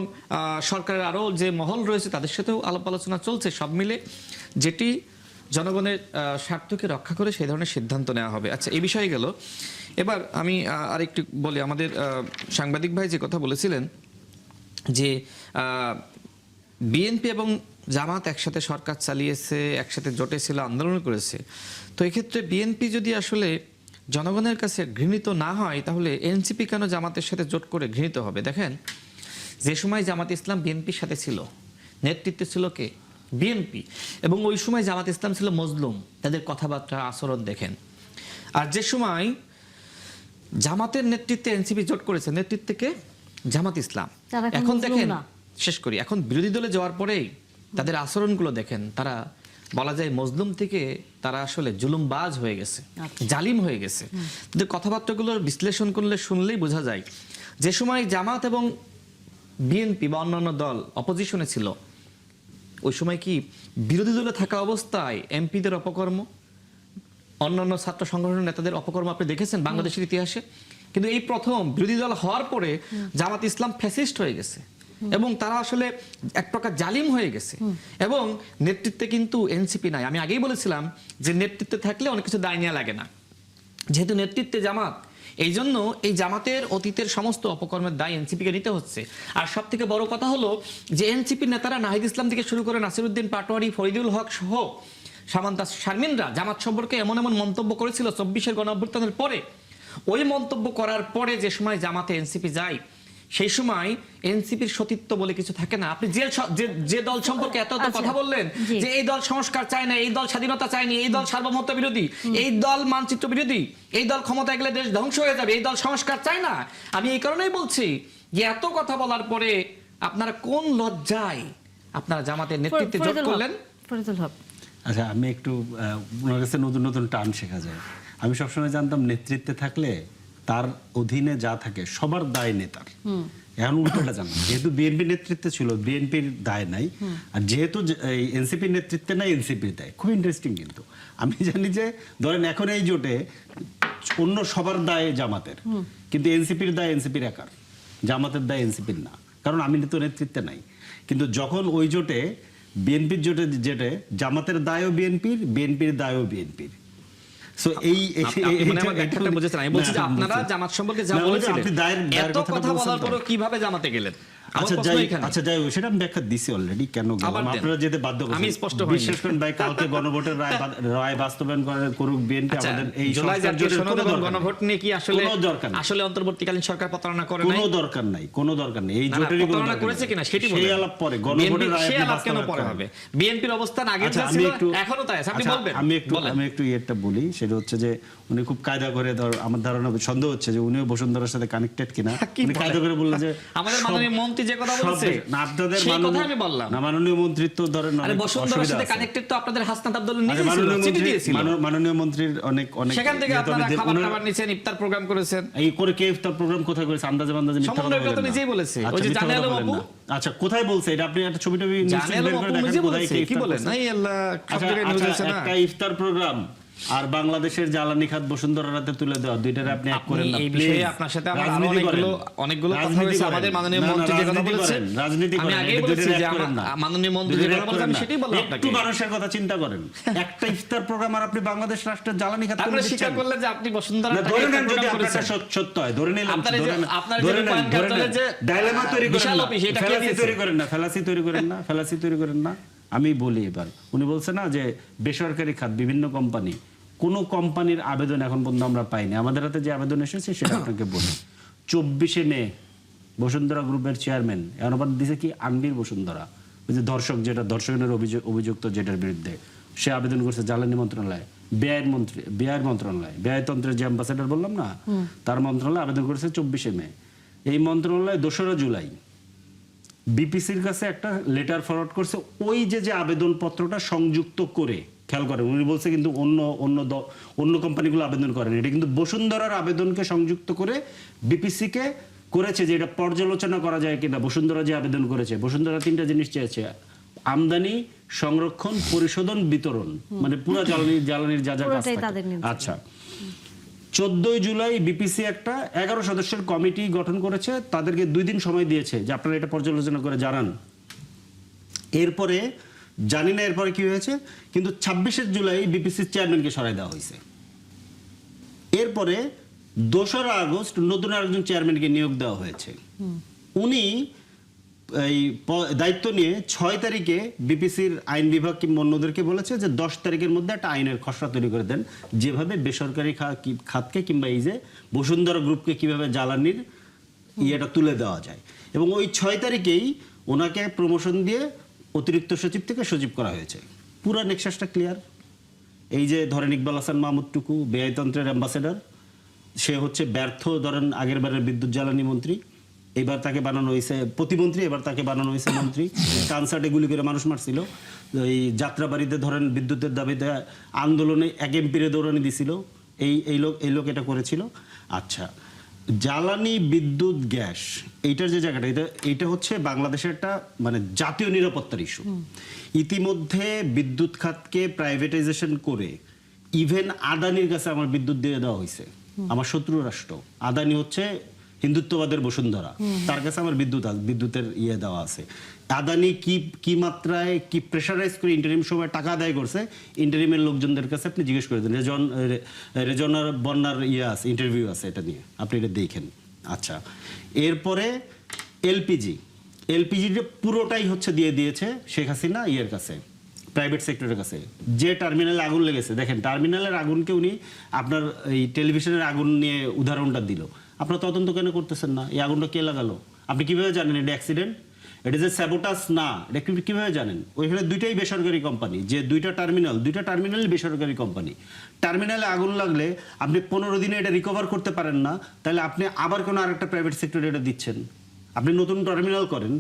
Speaker 2: সরকারের আরো যে মহল রয়েছে তাদের সাথেও আলাপ আলোচনা চলছে। সব মিলে যেটি জনগণের স্বার্থকে রক্ষা করে সেই ধরনের সিদ্ধান্ত নেওয়া হবে। আচ্ছা, এই বিষয়ে গেল। এবার আমি আরেকটু বলি, আমাদের সাংবাদিক ভাই যে কথা বলেছিলেন যে বিএনপি এবং জামাত একসাথে সরকার চালিয়েছে, একসাথে জোটে ছিল, আন্দোলন করেছে, তো এক্ষেত্রে বিএনপি যদি আসলে জনগণের কাছে ঘৃণিত না হয় তাহলে এনসিপি কেন জামাতের সাথে জোট করে ঘৃণিত হবে? দেখেন, যে সময় জামাত ইসলাম বিএনপির সাথে ছিল, নেতৃত্বে ছিল কে? বিএনপি, এবং ওই সময় জামাত ইসলাম ছিল মজলুম। তাদের কথাবার্তা, আচরণ দেখেন। আর যে সময় জামাতের নেতৃত্বে এনসিপি জোট করেছে, নেতৃত্বে জামাত ইসলাম,
Speaker 1: তারা এখন
Speaker 2: এখন
Speaker 1: মজলুম
Speaker 2: দেখেন,
Speaker 1: না।
Speaker 2: শেষ করি, এখন বিরোধী দলে যাওয়ার পরেই তাদের আচরণগুলো দেখেন, তারা বলা যায় মজলুম থেকে তারা আসলে জুলুমবাজ হয়ে গেছে,
Speaker 1: আচ্ছা।
Speaker 2: জালিম হয়ে গেছে। তাদের কথাবার্তাগুলোর বিশ্লেষণ করলে, শুনলেই বোঝা যায় যে সময় জামাত এবং বিএনপি বা অন্যান্য দল অপোজিশনে ছিল, ওই সময় কি বিরোধী দলে থাকা অবস্থায় এমপিদের অপকর্ম, অন্যান্য ছাত্র সংগঠনের নেতাদের অপকর্ম আপনি দেখেছেন বাংলাদেশের ইতিহাসে? কিন্তু এই প্রথম বিরোধী দল হওয়ার পরে জামাত ইসলাম ফ্যাসিস্ট হয়ে গেছে এবং তারা আসলে এক প্রকার জালিম হয়ে গেছে। এবং নেতৃত্বে কিন্তু এনসিপি নাই। আমি আগেই বলেছিলাম যে নেতৃত্বে থাকলে অনেক কিছু দায় নেওয়া লাগে না, যেহেতু নেতৃত্বে জামাত, এই জন্য এই জামাতের অতীতের সমস্ত অপকর্মের দায় এনসিপিকে নিতে হচ্ছে। আর সব থেকে বড় কথা হলো যে এনসিপির নেতারা নাহিদ ইসলাম থেকে শুরু করে নাসিরউদ্দিন পাটোয়ারি, ফরিদুল হক সহ সামান্তা শারমিনরা জামাত সম্পর্কে এমন এমন মন্তব্য করেছিল 24-এর গণঅভ্যুত্থানের পরে। ওই মন্তব্য করার পরে যে সময় জামাতে এনসিপি যায়, সেই সময় এনসিপির সতীত্ব বলে কিছু থাকে না। আপনি যে দল সম্পর্কে এত কথা বললেন যে এই দল সংস্কার চায় না, এই দল স্বাধীনতা চায়নি, এই দল সার্বভৌমত্ব বিরোধী, এই দল মানচিত্র বিরোধী, এই দল ক্ষমতায় গেলে দেশ ধ্বংস হয়ে যাবে, এই দল সংস্কার চায় না, আমি এই কারণেই বলছি যে এত কথা বলার পরে আপনারা কোন লজ্জায় আপনারা জামাতের নেতৃত্বে যোগ করলেন?
Speaker 1: ফরিদুল হক,
Speaker 3: আচ্ছা, আমি একটু ওনার কাছে নতুন নতুন টার্ম শেখা যায়। আমি সবসময় জানতাম নেতৃত্বে থাকলে তার অধীনে যা থাকে সবার দায় নেতার। এখন উল্টোটা জানলাম, যেহেতু বিএনপি নেতৃত্বে ছিল বিএনপির দায় নাই, আর যেহেতু এনসিপি নেতৃত্বে নাই এনসিপির দায়। খুব ইন্টারেস্টিং। কিন্তু আমি জানি যে ধরেন এখন এই জোটে অন্য সবার দায় জামাতের, কিন্তু এনসিপির দায় এনসিপির একার, জামাতের দায় এনসিপির না, কারণ আমি তো নেতৃত্বে নাই। কিন্তু যখন ওই জোটে বিএনপির জোটে যেটা জামাতের দায়ও বিএনপির, বিএনপির দায়ও বিএনপির। সো এই
Speaker 2: ব্যাখ্যাটা বুঝেছেন। আমি বলছি যে আপনারা জামাত সম্পর্কে যা বলেছিলেন, এত কথা বলার পরও কিভাবে জামাতে গেলেন?
Speaker 3: আচ্ছা যাই হোক, সেটা আমি ব্যাখ্যা দিছি অলরেডি কেন গেলাম, আপনারা যেতে বাধ্য করছেন।
Speaker 2: আমি স্পষ্ট
Speaker 3: বিশ্বাস করেন ভাই, কালকে গণভোটের রায় বাস্তবায়ন করুক বিএনপি। আমাদের এই
Speaker 2: জুলাই জাতীয় সনদ এবং গণভোট নিয়ে কি আসলে অন্তর্বর্তীকালীন সরকার প্রতারণা করে নাই?
Speaker 3: কোনো দরকার নাই, কোনো দরকার নেই। এই জোটেরই কোনো
Speaker 2: প্রতারণা করেছে কিনা সেটি বলেন।
Speaker 3: সেই আলাপ পরে, গণভোটের রায়
Speaker 2: কেন পরে হবে? বিএনপির অবস্থান আগে যা ছিল এখনো তাই আছে, আপনি বলবেন।
Speaker 3: আমি একটু এটা বলি, সেটা হচ্ছে যে উনি খুব কায়দা করে, আমার ধারণা সন্দেহ হচ্ছে যে উনিও বসুন্ধরার সাথে কানেক্টেড কিনা। উনি কায়দা করে বললেন যে
Speaker 2: আমাদের মাননীয় মন্ত্রী যে কথা বলছে
Speaker 3: না, আপনাদের
Speaker 2: মাননীয়
Speaker 3: মন্ত্রীর তো ধরেন
Speaker 2: বসুন্ধরার সাথে কানেক্টেড তো আপনাদের হাসনাত আব্দুল্লাহ নিজে ছিল, চিঠি দিয়েছিল।
Speaker 3: মাননীয় মন্ত্রীর অনেক
Speaker 2: সেখান থেকে আপনারা খাবার নিছেন, ইফতার প্রোগ্রাম করেছেন।
Speaker 3: এই করে কে ইফতার প্রোগ্রাম কোথায় করেছে? আন্দাজে বান্দাজে মিথ্যা কথা বলেন না।
Speaker 2: নিজেই বলেছে, ওই যে জানে আলম আপু।
Speaker 3: আচ্ছা, কোথায় বলছে এটা? আপনি একটা ছবি
Speaker 2: জানে আলম আপু নিজে বলেছে, কি বলেন? নাই আল্লাহ, সব জায়গায় নিউজ আছে না।
Speaker 3: একটা ইফতার প্রোগ্রাম আর বাংলাদেশের জ্বালানি খাত বসুন্ধরা রাতে তুলে দেওয়া, দুইটারে আপনি এক করেন না।
Speaker 2: এই বিষয়ে আপনার সাথে আমার আরো অনেকগুলো কথা হয়েছে। আমাদের মাননীয় মন্ত্রী যে কথা বলেছেন,
Speaker 3: রাজনীতি করেন,
Speaker 2: আমি আগেই বলেছি যে মাননীয় মন্ত্রী যে কথা বলেছেন আমি সেটাই বললাম আপনাকে।
Speaker 3: একটু মানুষের কথা চিন্তা করেন। একটা ইফতার প্রোগ্রাম আর আপনি বাংলাদেশ রাষ্ট্রের জ্বালানি খাত
Speaker 2: আপনি স্বীকার করলেন যে আপনি বসুন্ধরা
Speaker 3: ধরে নেন, যদি আপনারটা সত্য হয় ধরে নিলাম, ডায়লেমা তৈরি করেন না, ফেলাসি তৈরি করেন না। আমি বলি এবার, উনি বলছে না যে বেসরকারি খাত বিভিন্ন কোম্পানি, কোন কোম্পানির আবেদন এখন পর্যন্ত আমরা পাইনি। আমাদের হাতে যে আবেদন এসেছে সেটা আপনাকে বলি। 24শে মে বসুন্ধরা গ্রুপের চেয়ারম্যান এখন আবার দিছে কি আনবির বসুন্ধরা, ওই যে ধর্ষণের অভিযুক্ত যেটার বিরুদ্ধে, সে আবেদন করছে জ্বালানি মন্ত্রণালয়, ব্যয়ের মন্ত্রণালয়, ব্যয়তন্ত্রের যে অ্যাম্বাসেডর বললাম না, তার মন্ত্রণালয় আবেদন করেছে 24শে মে। এই মন্ত্রণালয় 2রা জুলাই বিপিসির কাছে একটা লেটার ফরওয়ার্ড করছে, ওই যে আবেদন পত্রটা সংযুক্ত করে। খেয়াল করেন, উনি বলছে কিন্তু অন্য কোম্পানিগুলো আবেদন করেন, এটা কিন্তু বসুন্ধরার আবেদনকে সংযুক্ত করে বিপিসি কে করেছে যে এটা পর্যালোচনা করা যায় কিনা। বসুন্ধরা যে আবেদন করেছে, বসুন্ধরা 3টা জিনিস চেয়েছে: আমদানি, সংরক্ষণ, পরিশোধন, বিতরণ, মানে পুরো জ্বালানির যা যা কাজ থাকে। আচ্ছা, 14 জুলাই বিপিসি একটা 11 সদস্যের কমিটি গঠন করেছে, তাদেরকে 2 দিন সময় দিয়েছে যে আপনারা এটা পর্যালোচনা করে জানান। এরপরে জানি না এরপরে কি হয়েছে, কিন্তু 26শে জুলাই বিপিসির চেয়ারম্যানকে সরাই দেওয়া হয়েছে। এরপরে 2রা আগস্ট নতুন আরেকজন চেয়ারম্যানকে নিয়োগ দেওয়া হয়েছে। উনি এই দায়িত্ব নিয়ে 6 তারিখে বিপিসির আইন বিভাগ কিংবা অন্যদেরকে বলেছে যে 10 তারিখের মধ্যে একটা আইনের খসড়া তৈরি করে দেন, যেভাবে বেসরকারি খাতকে কিংবা এই যে বসুন্ধরা গ্রুপকে কিভাবে জ্বালানির ইয়েটা তুলে দেওয়া যায়। এবং ওই 6 তারিখেই ওনাকে প্রমোশন দিয়ে অতিরিক্ত সচিব থেকে সচিব করা হয়েছে। পুরো নেক্সাসটা ক্লিয়ার। এই যে ধরেন ইকবাল হাসান মাহমুদ টুকু বেআইনতন্ত্রের অ্যাম্বাসেডর, সে হচ্ছে ব্যর্থ ধরেন আগের বারের বিদ্যুৎ জ্বালানি মন্ত্রী, এবার তাকে বানানো হয়েছে প্রতিমন্ত্রী, এবার তাকে বানানো হয়েছে মন্ত্রী। কনসার্টে গুলি করে মানুষ মারছিল, এই যাত্রাবাড়িতে ধরেন বিদ্যুতের দাবিতে আন্দোলনে এক এমপিরে দৌড়ানি দিছিল, এই লোক এটা করেছিল। আচ্ছা, জ্বালানি বিদ্যুৎ গ্যাস এইটার যে জায়গাটা, এটা হচ্ছে বাংলাদেশের একটা মানে জাতীয় নিরাপত্তার ইস্যু। ইতিমধ্যে বিদ্যুৎ খাতকে প্রাইভেটাইজেশন করে ইভেন আদানির কাছে আমার বিদ্যুৎ দিয়ে দেওয়া হয়েছে। আমার শত্রু রাষ্ট্র আদানি হচ্ছে হিন্দুত্ববাদের বসুন্ধরা, তার কাছে আমার বিদ্যুতের ইয়ে দেওয়া আছে। আদানি কি মাত্রায় কি প্রেশারাইজ করে ইন্টারিম সময় টাকা আদায় করছে, ইন্টারিমের লোকজনদের কাছে আপনি জিজ্ঞেস করে দেন। রেজনার বন্যার ইয়ে আছে, ইন্টারভিউ আছে এটা নিয়ে, আপনি এটা দেখেন। আচ্ছা, এরপরে এলপিজিটা পুরোটাই হচ্ছে দিয়ে দিয়েছে শেখ হাসিনা ইয়ের কাছে, প্রাইভেট সেক্টরের কাছে। যে টার্মিনালে আগুন লেগেছে, দেখেন টার্মিনালের আগুনকে উনি আপনার এই টেলিভিশনের আগুন নিয়ে উদাহরণটা দিল। আপনারা তদন্ত কেন করতেছেন না? এই আগুনটা কে লাগালো? আপনি কিভাবে জানেন এটা অ্যাক্সিডেন্ট? এটা যে স্যাবোটাস না, এটা কিভাবে জানেন? ওইখানে দুইটাই বেসরকারি কোম্পানি, যে দুইটা টার্মিনালই বেসরকারি কোম্পানি। টার্মিনালে আগুন লাগলে আপনি 15 দিনে এটা রিকভার করতে পারেন না, তাহলে আপনি আবার কোনো আরেকটা প্রাইভেট সেক্টরে এটা দিচ্ছেন। আপনি নতুন টার্মিনাল করেন,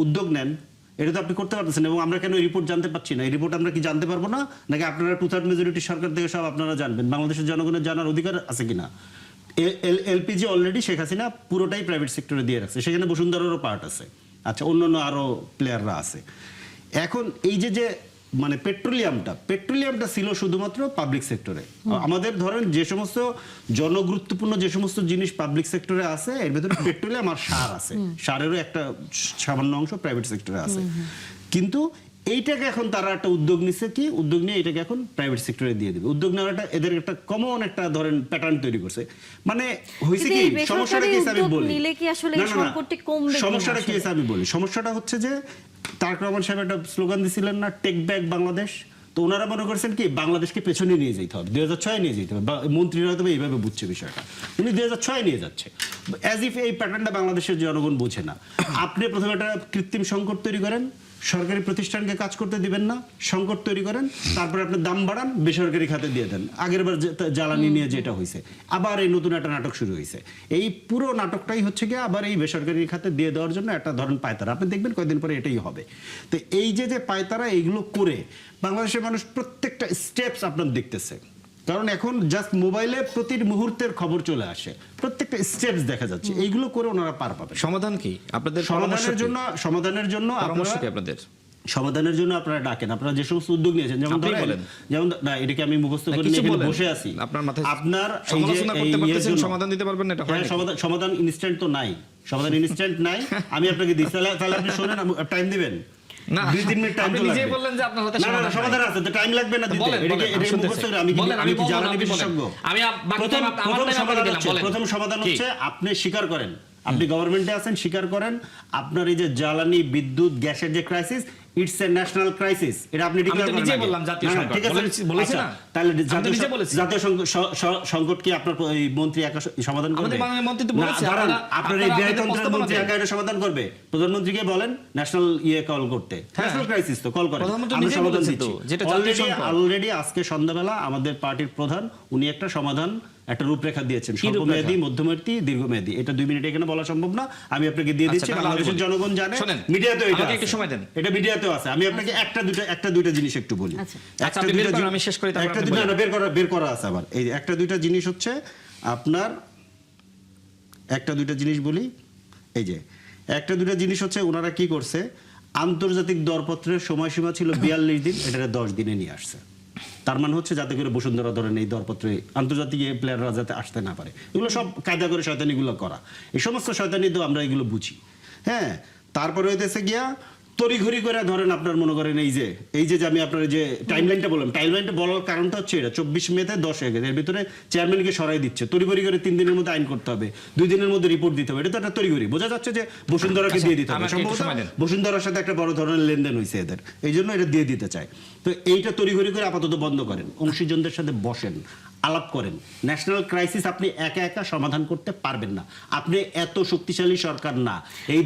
Speaker 3: উদ্যোগ নেন, এটা তো আপনি করতে পারতেছেন। এবং আমরা কেন এই রিপোর্ট জানতে পারছি না? এই রিপোর্ট আমরা কি জানতে পারবো না, নাকি আপনারা 2/3 মেজরিটি সরকার থেকে সব আপনারা জানবেন? বাংলাদেশের জনগণের জানার অধিকার আছে কিনা? এলপিজি অলরেডি শেখ হাসিনা পুরোটাই প্রাইভেট সেক্টরে দিয়ে রাখছে, সেখানে বসুন্ধরারও পার্ট আছে। আচ্ছা, অন্যান্য আরো প্লেয়াররা আছে। এখন এই যে মানে পেট্রোলিয়ামটা ছিল শুধুমাত্র পাবলিক সেক্টরে। আমাদের ধরেন যে সমস্ত জনগুরুত্বপূর্ণ যে সমস্ত জিনিস পাবলিক সেক্টরে আছে, এর ভেতরে পেট্রোলিয়াম আর সার আছে, সারেরও একটা সামান্য অংশ প্রাইভেট সেক্টরে আছে। কিন্তু এইটাকে এখন তারা একটা উদ্যোগ নিয়ে এটাকে এখন প্রাইভেট সেক্টরে দিয়ে দেবে। উদ্যোগ নেওয়াটা এদের একটা কমন একটা ধরেন প্যাটার্ন তৈরি করছে। মানে হইছে কি, সমস্যাটা কি আমি বলি, সমস্যাটা কি আমি বলি, সমস্যাটা হচ্ছে যে তারেক রহমান সাহেব একটা স্লোগান দিছিলেন না, টেক ব্যাক বাংলাদেশ। তো ওনারা মনে করছেন কি বাংলাদেশকে পেছনে নিয়ে যেতে হবে, 2006 নিয়ে যেতে হবে। মন্ত্রীরা হয়তো এইভাবে বুঝছে বিষয়টা, উনি 2006 নিয়ে যাচ্ছে, অ্যাজ ইফ এই প্যাটার্নটা বাংলাদেশের জনগণ বোঝে না। আপনি প্রথমে একটা কৃত্রিম সংকট তৈরি করেন, সরকারি প্রতিষ্ঠানকে কাজ করতে দিবেন না, সংকট তৈরি করেন, তারপরে আপনি দাম বাড়ান, বেসরকারি খাতে দিয়ে দেন। আগের বার জ্বালানি নিয়ে যেটা হয়েছে, আবার এই নতুন একটা নাটক শুরু হয়েছে। এই পুরো নাটকটাই হচ্ছে কি আবার এই বেসরকারি খাতে দিয়ে দেওয়ার জন্য একটা ধরনের পায়তারা। আপনি দেখবেন কয়েকদিন পরে এটাই হবে। তো এই যে পায়তারা এইগুলো করে বাংলাদেশের মানুষ প্রত্যেকটা স্টেপস আপনার দেখতেছে, কারণ এখন জাস্ট মোবাইলে প্রতি মুহূর্তের খবর চলে আসে, প্রত্যেকটা স্টেপস দেখা যাচ্ছে। এইগুলো করে ওনারা পার পাবে।
Speaker 2: সমাধান কি আপনাদের?
Speaker 3: সমাধানের জন্য আপনারা ডাকেন, আপনারা যে সমস্ত উদ্যোগ নিয়েছেন, যেমন না এটাকে আমি মুখস্থ করে নিয়ে বসে আছি, আপনার মাথায় আপনার সমাধান দিতে পারবেন না, এটা হয় সমাধান ইনস্ট্যান্ট তো নাই, সমাধান ইনস্ট্যান্ট নাই। আমি আপনাকে দিই, তাহলে আপনি শুনেন, টাইম দিবেন না, 2-3 মিনিট টাইম তো লাগবে। বললেন যে আপনার হাতে সমাধান আছে, তো টাইম লাগবে না দিতে। এটাকে মুখস্থ করে আমি কি জ্বালানি বিশেষজ্ঞ? আমি প্রথম সমাধান হচ্ছে আপনি স্বীকার করেন, আপনি গভর্নমেন্টে আছেন, স্বীকার করেন আপনার এই যে জ্বালানি বিদ্যুৎ গ্যাসের যে crisis, it's a national crisis. এটা আপনি ডিক্লেয়ার করেন। আমি বললাম জাতীয় সংকট বলেছেন না, তাহলে জাতীয় সংকট কি আপনার এই মন্ত্রী একা সমাধান করবে? আমাদের বাংলাদেশের মন্ত্রী তো বলেছে আপনার এই ব্যয়তন্ত্রের মন্ত্রী একা এটা সমাধান করবে? প্রধানমন্ত্রীকে বলেন ন্যাশনাল কল করতে, ন্যাশনাল ক্রাইসিস তো কল করেন, আমরা সমাধান দিচ্ছি। অলরেডি আজকে সন্ধ্যাবেলা আমাদের পার্টির প্রধান উনি একটা সমাধান, একটা রূপরেখা দিয়েছেন, স্বল্পমেয়াদী, মধ্যমেয়াদী, দীর্ঘমেয়াদী। এটা 2 মিনিটে এখানে বলা সম্ভব না, আমি আপনাকে দিয়ে দিচ্ছি। বাংলাদেশের জনগণ জানে, মিডিয়াতেও এটা একটু সময় দেন, এটা মিডিয়াতেও আছে। আমি আপনাকে একটা দুইটা জিনিস একটু বলি, আমি শেষ করি, একটা দুইটা বের করা আছে আবার। এই একটা দুইটা জিনিস হচ্ছে আপনার, একটা দুইটা জিনিস বলি। এই যে একটা দুইটা জিনিস হচ্ছে ওনারা কি করছে, আন্তর্জাতিক দরপত্রের সময়সীমা ছিল 42 দিন, এটা 10 দিনে নিয়ে আসছে। তার মানে হচ্ছে যাতে করে বসুন্ধরা ধরেন এই দরপত্রে আন্তর্জাতিক প্লেয়াররা যাতে আসতে না পারে, এগুলো সব কায়দা করে শয়তানিগুলো করা। এই সমস্ত শয়তানি তো আমরা এগুলো বুঝি। হ্যাঁ, তারপরে হইতেছে গিয়া তড়িঘড়ি করে ধরেন আপনার মনে করেন এই যে আমি আপনার যে টাইমলাইনটা বললাম, টাইমলাইনটা বলার কারণটা হচ্ছে এটা 24 মেতে 10 হয়ে গেছে, এর ভিতরে চেয়ারম্যানকে সরাই দিচ্ছে, তড়িঘড়ি করে 3 দিনের মধ্যে আইন করতে হবে, 2 দিনের মধ্যে রিপোর্ট দিতে হবে। এটা তো একটা তড়িঘড়ি, বোঝা যাচ্ছে যে বসুন্ধরাকে দিয়ে দিতে হবে। সম্ভবত বসুন্ধরার সাথে একটা বড় ধরনের লেনদেন হয়েছে এদের, এই জন্য এটা দিয়ে দিতে চায়। তো এইটা তড়িঘড়ি করে আপাতত বন্ধ করেন, অংশীজনদের সাথে বসেন, আলাপ করেন। ন্যাশনাল ক্রাইসিস আপনি একা একা সমাধান করতে পারবেন না, আপনি এত শক্তিশালী সরকার না। এই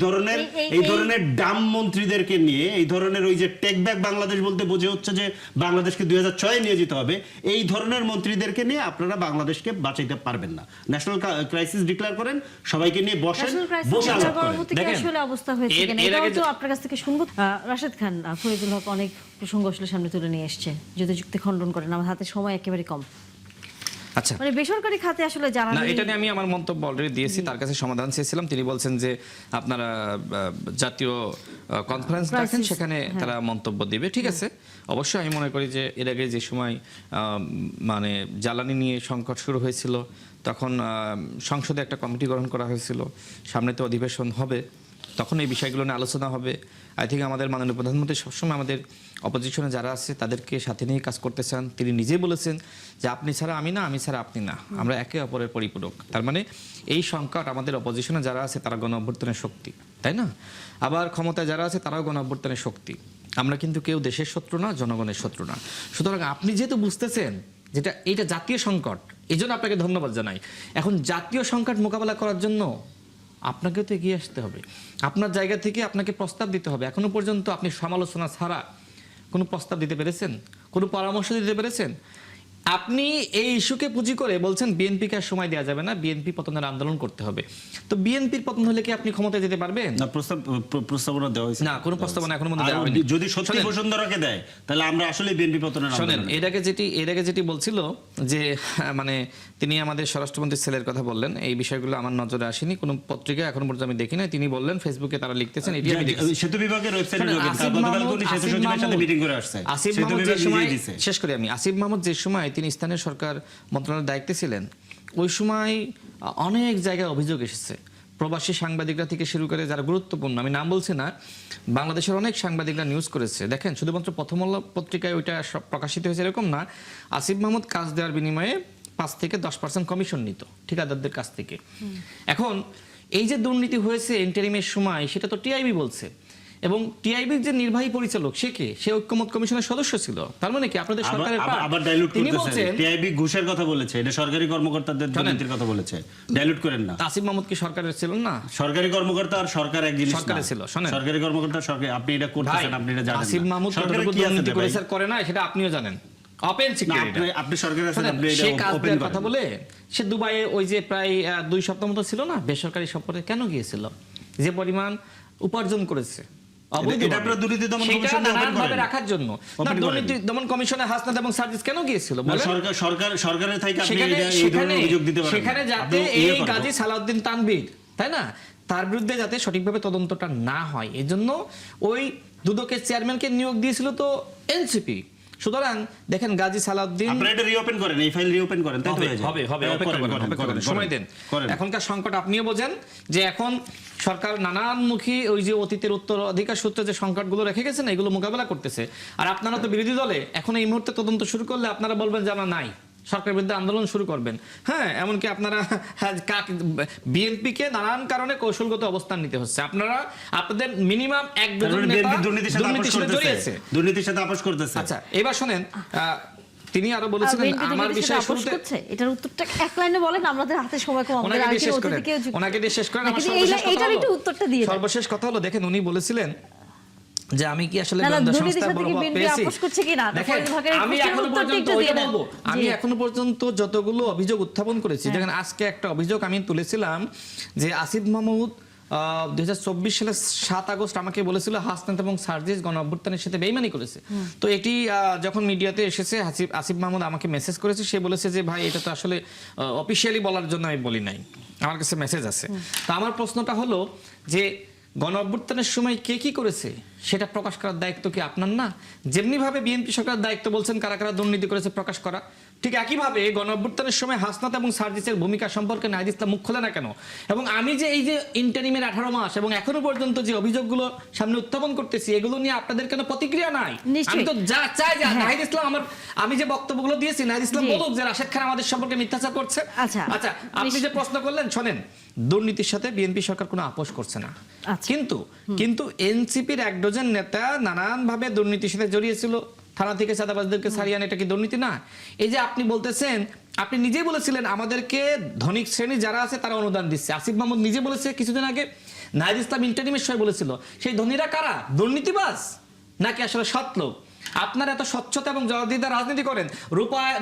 Speaker 3: ধরনের ডাম মন্ত্রীদেরকে নিয়ে, এই ধরনের ওই যে টেক ব্যাক বাংলাদেশ বলতে বোঝে হচ্ছে যে বাংলাদেশকে 2006 নিয়ে যেতে হবে, এই ধরনের মন্ত্রীদেরকে নিয়ে আপনারা বাংলাদেশকে বাঁচাইতে পারবেন না। ন্যাশনাল ক্রাইসিস ডিক্লেয়ার করেন, সবাইকে নিয়ে বসেন, বসে আলাপ করেন।
Speaker 1: দেখেন আসলে অবস্থা হয়েছে কিনা এটাও তো আপনার কাছ থেকে শুনবো। রাশেদ খান, ফরিদুল হক অনেক প্রসঙ্গ আসলে সামনে তুলে নিয়ে এসেছে, যদি যুক্তি খণ্ডন করেন, আমার হাতে সময় একেবারে কম।
Speaker 2: আচ্ছা,
Speaker 1: মানে বেসরকারি খাতে আসলে যারা
Speaker 2: না, এটা নিয়ে আমি আমার মন্তব্য অলরেডি দিয়েছি, তার কাছে সমাধান চেয়েছিলাম। তিনি বলছেন যে আপনারা জাতীয় কনফারেন্স রাখেন, সেখানে তারা মন্তব্য দিবে। ঠিক আছে, অবশ্যই আমি মনে করি যে এর আগে যে সময় মানে জ্বালানি নিয়ে সংকট শুরু হয়েছিল, তখন সংসদে একটা কমিটি গঠন করা হয়েছিল, সামনে তো অধিবেশন হবে, তখন এই বিষয়গুলো নিয়ে আলোচনা হবে। আই থিঙ্ক আমাদের মাননীয় প্রধানমন্ত্রী সবসময় আমাদের অপোজিশনে যারা আছে তাদেরকে সাথে নিয়ে কাজ করতে চান। তিনি নিজেই বলেছেন যে আপনি ছাড়া আমি না, আমি ছাড়া আপনি না, আমরা একে অপরের পরিপূরক। তার মানে এই সংকট আমাদের অপোজিশনে যারা আছে তারা গণ অভ্যুত্থানের শক্তি, তাই না? আবার ক্ষমতায় যারা আছে তারাও গণ অভ্যুত্থানের শক্তি। আমরা কিন্তু কেউ দেশের শত্রু না, জনগণের শত্রু না। সুতরাং আপনি যেহেতু বুঝতেছেন যেটা এইটা জাতীয় সংকট, এই জন্য আপনাকে ধন্যবাদ জানাই। এখন জাতীয় সংকট মোকাবেলা করার জন্য আপনাকেও তো এগিয়ে আসতে হবে, আপনার জায়গা থেকে আপনাকে প্রস্তাব দিতে হবে। এখনো পর্যন্ত আপনি সমালোচনা ছাড়া কোনো প্রস্তাব দিতে পেরেছেন, কোনো পরামর্শ দিতে পেরেছেন? আপনি এই ইস্যুকে পুঁজি করে বলছেন বিএনপিকে আর সময় দেওয়া যাবে না, বিএনপি পতনের আন্দোলন করতে হবে। তো বিএনপির পতন হলে কি আপনি ক্ষমতায় যেতে পারবেন?
Speaker 3: না, প্রস্তাবনা দেওয়া হয়েছে
Speaker 2: না, কোনো প্রস্তাবনা এখনো পর্যন্ত দেওয়া হয়নি।
Speaker 3: যদি সত্যি বসুন্ধরাকে দেয় তাহলে আমরা আসলে বিএনপি পতনের
Speaker 2: শোনেন, এর আগে যেটি বলছিল যে মানে তিনি আমাদের স্বরাষ্ট্রমন্ত্রীর ছেলের কথা বললেন, এই বিষয়গুলো আমার নজরে আসেনি, কোনো পত্রিকায় এখনো পর্যন্ত আমি দেখি না। তিনি বললেন ফেসবুকে তারা লিখতেছেন, এটি আমি দেখেছি।
Speaker 3: সেতু বিভাগের ওয়েবসাইটে ঢোকেন, গতকাল কোন সেতু সচিবের সাথে মিটিং করে আসছে।
Speaker 2: আসিফ মাহমুদ যে সময়, শেষ করি আমি, আসিফ মাহমুদ যে সময় তিনি স্থানীয় সরকার মন্ত্রণালয়ের দায়িত্বে ছিলেন, ওই সময় অনেক জায়গায় অভিযোগ এসেছে। প্রবাসী সাংবাদিকরা থেকে শুরু করে যারা গুরুত্বপূর্ণ, আমি নাম বলছি না, বাংলাদেশের অনেক সাংবাদিকরা নিউজ করেছে। দেখেন, শুধুমাত্র প্রথম আলো পত্রিকায় ওইটা প্রকাশিত হয়েছে এরকম না। আসিফ মাহমুদ কাজ দেওয়ার বিনিময়ে 5 থেকে 10% কমিশন নিত ঠিকাদারদের কাছ থেকে। এখন এই যে দুর্নীতি হয়েছে ইন্টারিমের সময়, সেটা তো টিআইবি বলছে, এবং টিআইবির যে নির্বাহী পরিচালক সে ঐক্যমত কমিশনের সদস্য ছিল। তার মানে কি আপনাদের সরকারের
Speaker 3: আবার ডাইলুট করতেছেন? টিআইবি ঘুষের কথা বলেছে, এটা সরকারি কর্মকর্তাদের দুর্নীতির কথা বলেছে, ডাইলুট করেন না।
Speaker 2: আসিফ মাহমুদ কি সরকারের ছিলেন না?
Speaker 3: সরকারি কর্মকর্তা আর সরকার এক জিনিস না।
Speaker 2: সরকারে ছিল, শুনেন,
Speaker 3: সরকারি কর্মকর্তা সরকার, আপনি এটা করতেছেন, আপনি এটা জানেন না।
Speaker 2: আসিফ মাহমুদ কতটুকু দুর্নীতি করেছে করে না সেটা আপনিও জানেন। ওপেন সিক্রেট,
Speaker 3: আপনি সরকারে আছেন, আপনি এটা ওপেন করেন।
Speaker 2: কথা বলে সে দুবাইয়ে ওই যে প্রায় 2 সপ্তাহ মতো ছিল না, বেসরকারি সফরে কেন গিয়েছিল? যে পরিমাণ উপার্জন করেছে রাখার জন্য। দুর্নীতি দমন কমিশনে হাসনাত এবং সার্জিস কেন গিয়েছিল?
Speaker 3: সরকারের থেকে
Speaker 2: সেখানে যাতে এই গাজী সালাউদ্দিন তানভীর, তাই না, তার বিরুদ্ধে যাতে সঠিকভাবে তদন্তটা না হয়, এজন্য ওই দুদকের চেয়ারম্যানকে নিয়োগ দিয়েছিল তো এনসিপি। সুতরাং দেখেন, গাজী সালাউদ্দিন,
Speaker 3: আপনারা এটা রিওপেন করেন, এই ফাইল রিওপেন করেন, তাই তো
Speaker 2: হবে অপেক্ষা করেন, সময় দেন। এখনকার সংকট আপনিও বোঝেন যে এখন সরকার নানানমুখী ওই যে অতীতের উত্তরাধিকার সূত্রে যে সংকটগুলো রেখে গেছেন এগুলো মোকাবেলা করতেছে। আর আপনারা তো বিরোধী দলে, এখন এই মুহূর্তে তদন্ত শুরু করলে আপনারা বলবেন যে আমরা নাই, সরকারের বিরুদ্ধে আন্দোলন শুরু করবেন। হ্যাঁ, এমনকি আপনারা বিএনপিকে নানান কারণে কৌশলগত অবস্থান নিতে হচ্ছে। আপনারা আপনাদের মিনিমাম এক দুজন নেতা দুর্নীতির সাথে জড়িয়েছে,
Speaker 3: দুর্নীতির সাথে আপোষ করতেছে।
Speaker 2: আচ্ছা, এবার শুনেন, তিনি আরো বলেছিলেন আমার বিষয় শুরুতে,
Speaker 1: এটার উত্তরটা এক লাইনে বলেন, আমাদের হাতে সময় কম, আমরা
Speaker 2: ওনাকে দিয়ে শেষ করেন।
Speaker 1: এইটার একটু উত্তরটা দিয়ে
Speaker 2: সর্বশেষ কথা হলো, দেখেন উনি বলেছিলেন যে আমি কি আসলে আমি এখনো পর্যন্ত যতগুলো অভিযোগ উত্থাপন করেছি, দেখেন আজকে একটা অভিযোগ আমি তুলেছিলাম যে আসিফ মাহমুদ 2024 সালের 7 আগস্ট আমাকে বলেছিল হাসনাত এবং সার্জিস গণ অভ্যুত্থানের সাথে বেইমানি করেছে। তো এটি যখন মিডিয়াতে এসেছে, আসিফ মাহমুদ আমাকে মেসেজ করেছে, সে বলেছে যে ভাই এটা তো আসলে অফিসিয়ালি বলার জন্য আমি বলি নাই, আমার কাছে মেসেজ আছে। তো আমার প্রশ্নটা হলো যে গণ অভ্যুত্থানের সময় কে কি করেছে সেটা প্রকাশ করার দায়িত্ব কি আপনার না? যেমনি ভাবে বিএনপি সরকারের দায়িত্ব বলছেন কারা কারা দুর্নীতি করেছে প্রকাশ করা, ঠিক একইভাবে গণ অভ্যুত্থানের সময় হাসনাত এবং সার্জিসের ভূমিকা সম্পর্কে নাহিদ ইসলাম মুখ খোলে না কেন? এবং আমি যে এই যে ইন্টারিমের 18 মাস এবং এখনো পর্যন্ত যে অভিযোগগুলো সামনে উত্থাপন করতেছি, এগুলো নিয়ে আপনাদের কেন প্রতিক্রিয়া নাই? আমি তো যা চাই যে নাহিদ ইসলাম, আমি যে বক্তব্যগুলো দিয়েছি, নাহিদ ইসলাম বলুক যে রাশেদ খান আমাদের সম্পর্কে মিথ্যাচার করছে। আচ্ছা, আপনি যে প্রশ্ন করলেন, শোনেন, দুর্নীতির সাথে বিএনপি সরকার কোনো আপোষ করছে না, কিন্তু এনসিপির 1 ডজন নেতা নানান ভাবে দুর্নীতির সাথে জড়িয়েছিল, থানা থেকে চাঁদাবাজদেরকে সারিয়ে আনে, এটা কি দুর্নীতি না? এই যে আপনি বলতেছেন, আপনি নিজেই বলেছিলেন আমাদেরকে ধনিক শ্রেণী যারা আছে তারা অনুদান দিচ্ছে। আসিফ মাহমুদ নিজে বলেছে কিছুদিন আগে, নাহিদ ইসলাম ইন্টারিমের সময় বলেছিল, সেই ধনীরা কারা? দুর্নীতিবাজ নাকি আসলে সৎ লোক? আপনারা এত স্বচ্ছতা এবং জবাবদিহিতার রাজনীতি করেন,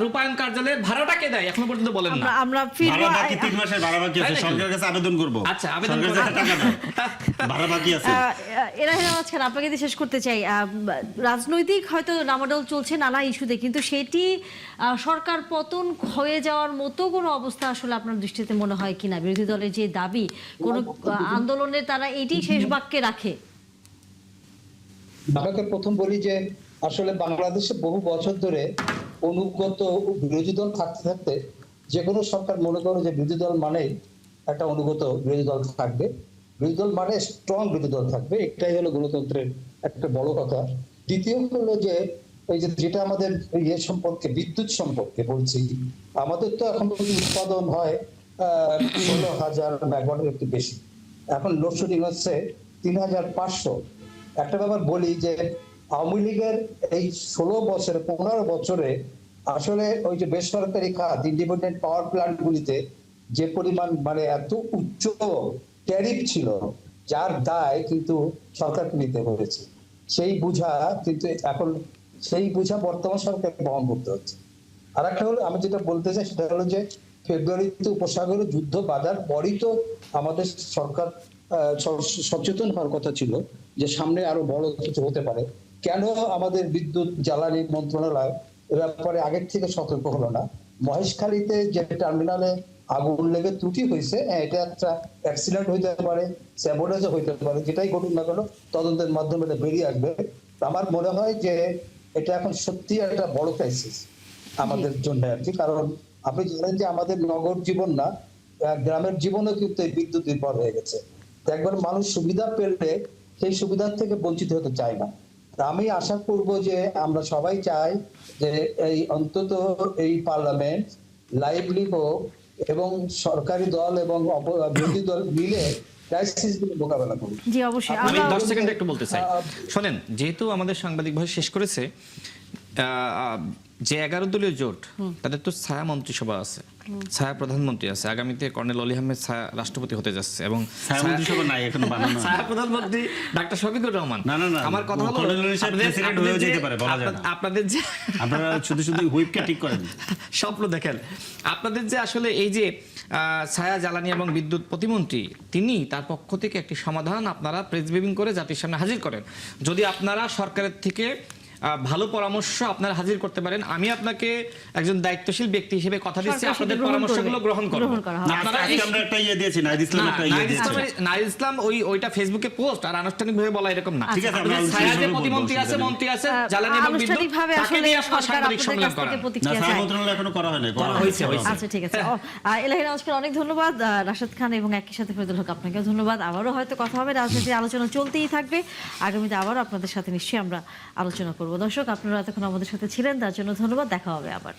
Speaker 2: রূপায়ণ কার্যালয়ের ভাড়াটা কে দেয় এখনো পর্যন্ত বলেন না।
Speaker 1: আমরা ফিরবো
Speaker 3: ভাড়া বাকি 3 মাসের ভাড়া বাকি আছে, সরকারের কাছে আবেদন করব।
Speaker 2: আচ্ছা, আবেদন
Speaker 3: সরকারের কাছে টাকা দাও, ভাড়া বাকি আছে।
Speaker 1: এলাহি আজকে আপনাকে দিয়ে শেষ করতে চাই। রাজনৈতিক হয়তো নামাডল চলছে নানা ইস্যুতে, কিন্তু সেটি সরকার পতন হয়ে যাওয়ার মতো কোনো অবস্থা আসলে আপনার দৃষ্টিতে মনে হয় কিনা? বিরোধী দলের যে দাবি, কোন আন্দোলনে তারা এটি শেষ বাক্যে রাখে।
Speaker 4: আমাকে প্রথম বলি যে আসলে বাংলাদেশে বহু বছর ধরে অনুগত বিরোধী দল থাকতে থাকতে যে কোনো সরকার মনে করে যে বিরোধী দল মানেই একটা অনুগত বিরোধী দল থাকবে, বিরোধী দল মানে স্ট্রং বিরোধী দল থাকবে, এটাই হলো গণতন্ত্রের একটা বড় কথা। দ্বিতীয় হলো যে এই যে যেটা আমাদের ইয়ে সম্পর্কে, বিদ্যুৎ সম্পর্কে বলছি, আমাদের তো এখন উৎপাদন হয় 16,000 মেগাওয়াটের একটু বেশি, এখন লোডশেডিং হচ্ছে 3,500। একটা ব্যাপার বলি যে আওয়ামী লীগের এই 16 বছরে 15 বছরে আসলে ওই যে বেসরকারি খাত ইন্ডিপেন্ডেন্ট পাওয়ার প্ল্যান্ট গুলিতে যে পরিমাণ মানে এত উচ্চ ট্যারিফ ছিল, যার দায় কিন্তু সরকারকে নিতে হয়েছে। সেই বোঝা কিন্তু এখন সেই বোঝা বর্তমান সরকারকে বহন করতে হচ্ছে। আর একটা হলো আমি যেটা বলতে চাই সেটা হলো যে ফেব্রুয়ারিতে উপসাগরে যুদ্ধ বাঁধার পরই তো আমাদের সরকার সচেতন হওয়ার কথা ছিল যে সামনে আরো বড় কিছু হতে পারে। কেন আমাদের বিদ্যুৎ জ্বালানি মন্ত্রণালয় এ ব্যাপারে আগের থেকে সতর্ক হলো না? মহেশখালীতে যে টার্মিনালে আগুন লেগে ত্রুটি হয়েছে, এটা একটা অ্যাক্সিডেন্ট হইতে পারে, স্যাবোটেজও হইতে পারে, যেটাই ঘটুক না কেন তদন্তের মাধ্যমে এটা বেরিয়ে আসবে। আমার মনে হয় যে এটা এখন সত্যি একটা বড় ক্রাইসিস আমাদের জন্য আর কি। কারণ আপনি জানেন যে আমাদের নগর জীবন না, গ্রামের জীবনও কিন্তু এই বিদ্যুৎ নির্ভর হয়ে গেছে। একবার মানুষ সুবিধা পেলে সেই সুবিধার থেকে বঞ্চিত হতে চায় না। আমি আশা করব যে আমরা সবাই চাই যে এই অন্তত এই পার্লামেন্ট লাইভলি হোক এবং সরকারি দল এবং বিরোধী দল মিলে ক্রাইসিসগুলো মোকাবেলা করুক।
Speaker 1: জি অবশ্যই।
Speaker 2: আমি 10 সেকেন্ড একটু বলতে চাই, শোনেন, যেহেতু আমাদের সাংবাদিক ভাই শেষ করেছে, যে 11 দলীয় জোট তাদের তো ছায়া মন্ত্রিসভা আছে, ছায়া প্রধানমন্ত্রী আছে, আগামীতে কর্নেল অলি আহমেদ ছায়া রাষ্ট্রপতি হতে যাচ্ছে এবং
Speaker 3: ছায়া মন্ত্রিসভা নাই এখনো বানানো,
Speaker 2: ছায়া প্রধানমন্ত্রী ডাক্তার শফিকুর রহমান।
Speaker 3: না না না,
Speaker 2: আমার কথা হলো
Speaker 3: কর্নেল অলি সাহেব প্রেসিডেন্ট হয়ে যেতে পারে, বলা যায় না।
Speaker 2: আপনাদের যে
Speaker 3: আপনারা শুধু শুধু হুইপকে ঠিক করেন,
Speaker 2: স্বপ্ন দেখেন। আপনাদের যে আসলে এই যে ছায়া জ্বালানি এবং বিদ্যুৎ প্রতিমন্ত্রী, তিনি তার পক্ষ থেকে একটি সমাধান আপনারা প্রেস ব্রিফিং করে জাতির সামনে হাজির করেন। যদি আপনারা সরকারের থেকে ভালো পরামর্শ আপনারা হাজির করতে পারেন, আমি আপনাকে একজন দায়িত্বশীল ব্যক্তি হিসেবে কথা দিচ্ছি, আপনাদের পরামর্শগুলো গ্রহণ করুন।
Speaker 3: আপনারা আমরা একটা ইয়ে দিয়েছি, নাহিদ ইসলাম একটা ইয়ে দিয়েছি।
Speaker 2: নাহিদ ইসলাম ওইটা ফেসবুকে পোস্ট, আর আনুষ্ঠানিকভাবে বলা এরকম না।
Speaker 3: ঠিক আছে,
Speaker 2: আপনাদের ছায়া যে প্রতিমন্ত্রী আছে, মন্ত্রী আছে, জ্বালানি এবং বিদ্যুৎ, তাকে দিয়ে আপনারা সাংবাদিক সম্মেলন করেন।
Speaker 3: না, ছায়া মন্ত্রণালয় এখনো করা হয়নি, করা
Speaker 2: হয়েছে।
Speaker 1: আচ্ছা ঠিক আছে। এলাহি আজকে অনেক ধন্যবাদ। রাশেদ খান এবং একই সাথে ফরিদুল হক, আপনাকেও ধন্যবাদ। আবারও হয়তো কথা হবে, রাজনীতির আলোচনা চলতেই থাকবে। আগামীতে আবারও আপনাদের সাথে নিশ্চয়ই আমরা আলোচনা করব। দর্শক, আপনারা এতক্ষণ আমাদের সাথে ছিলেন, তার জন্য ধন্যবাদ। দেখা হবে আবার।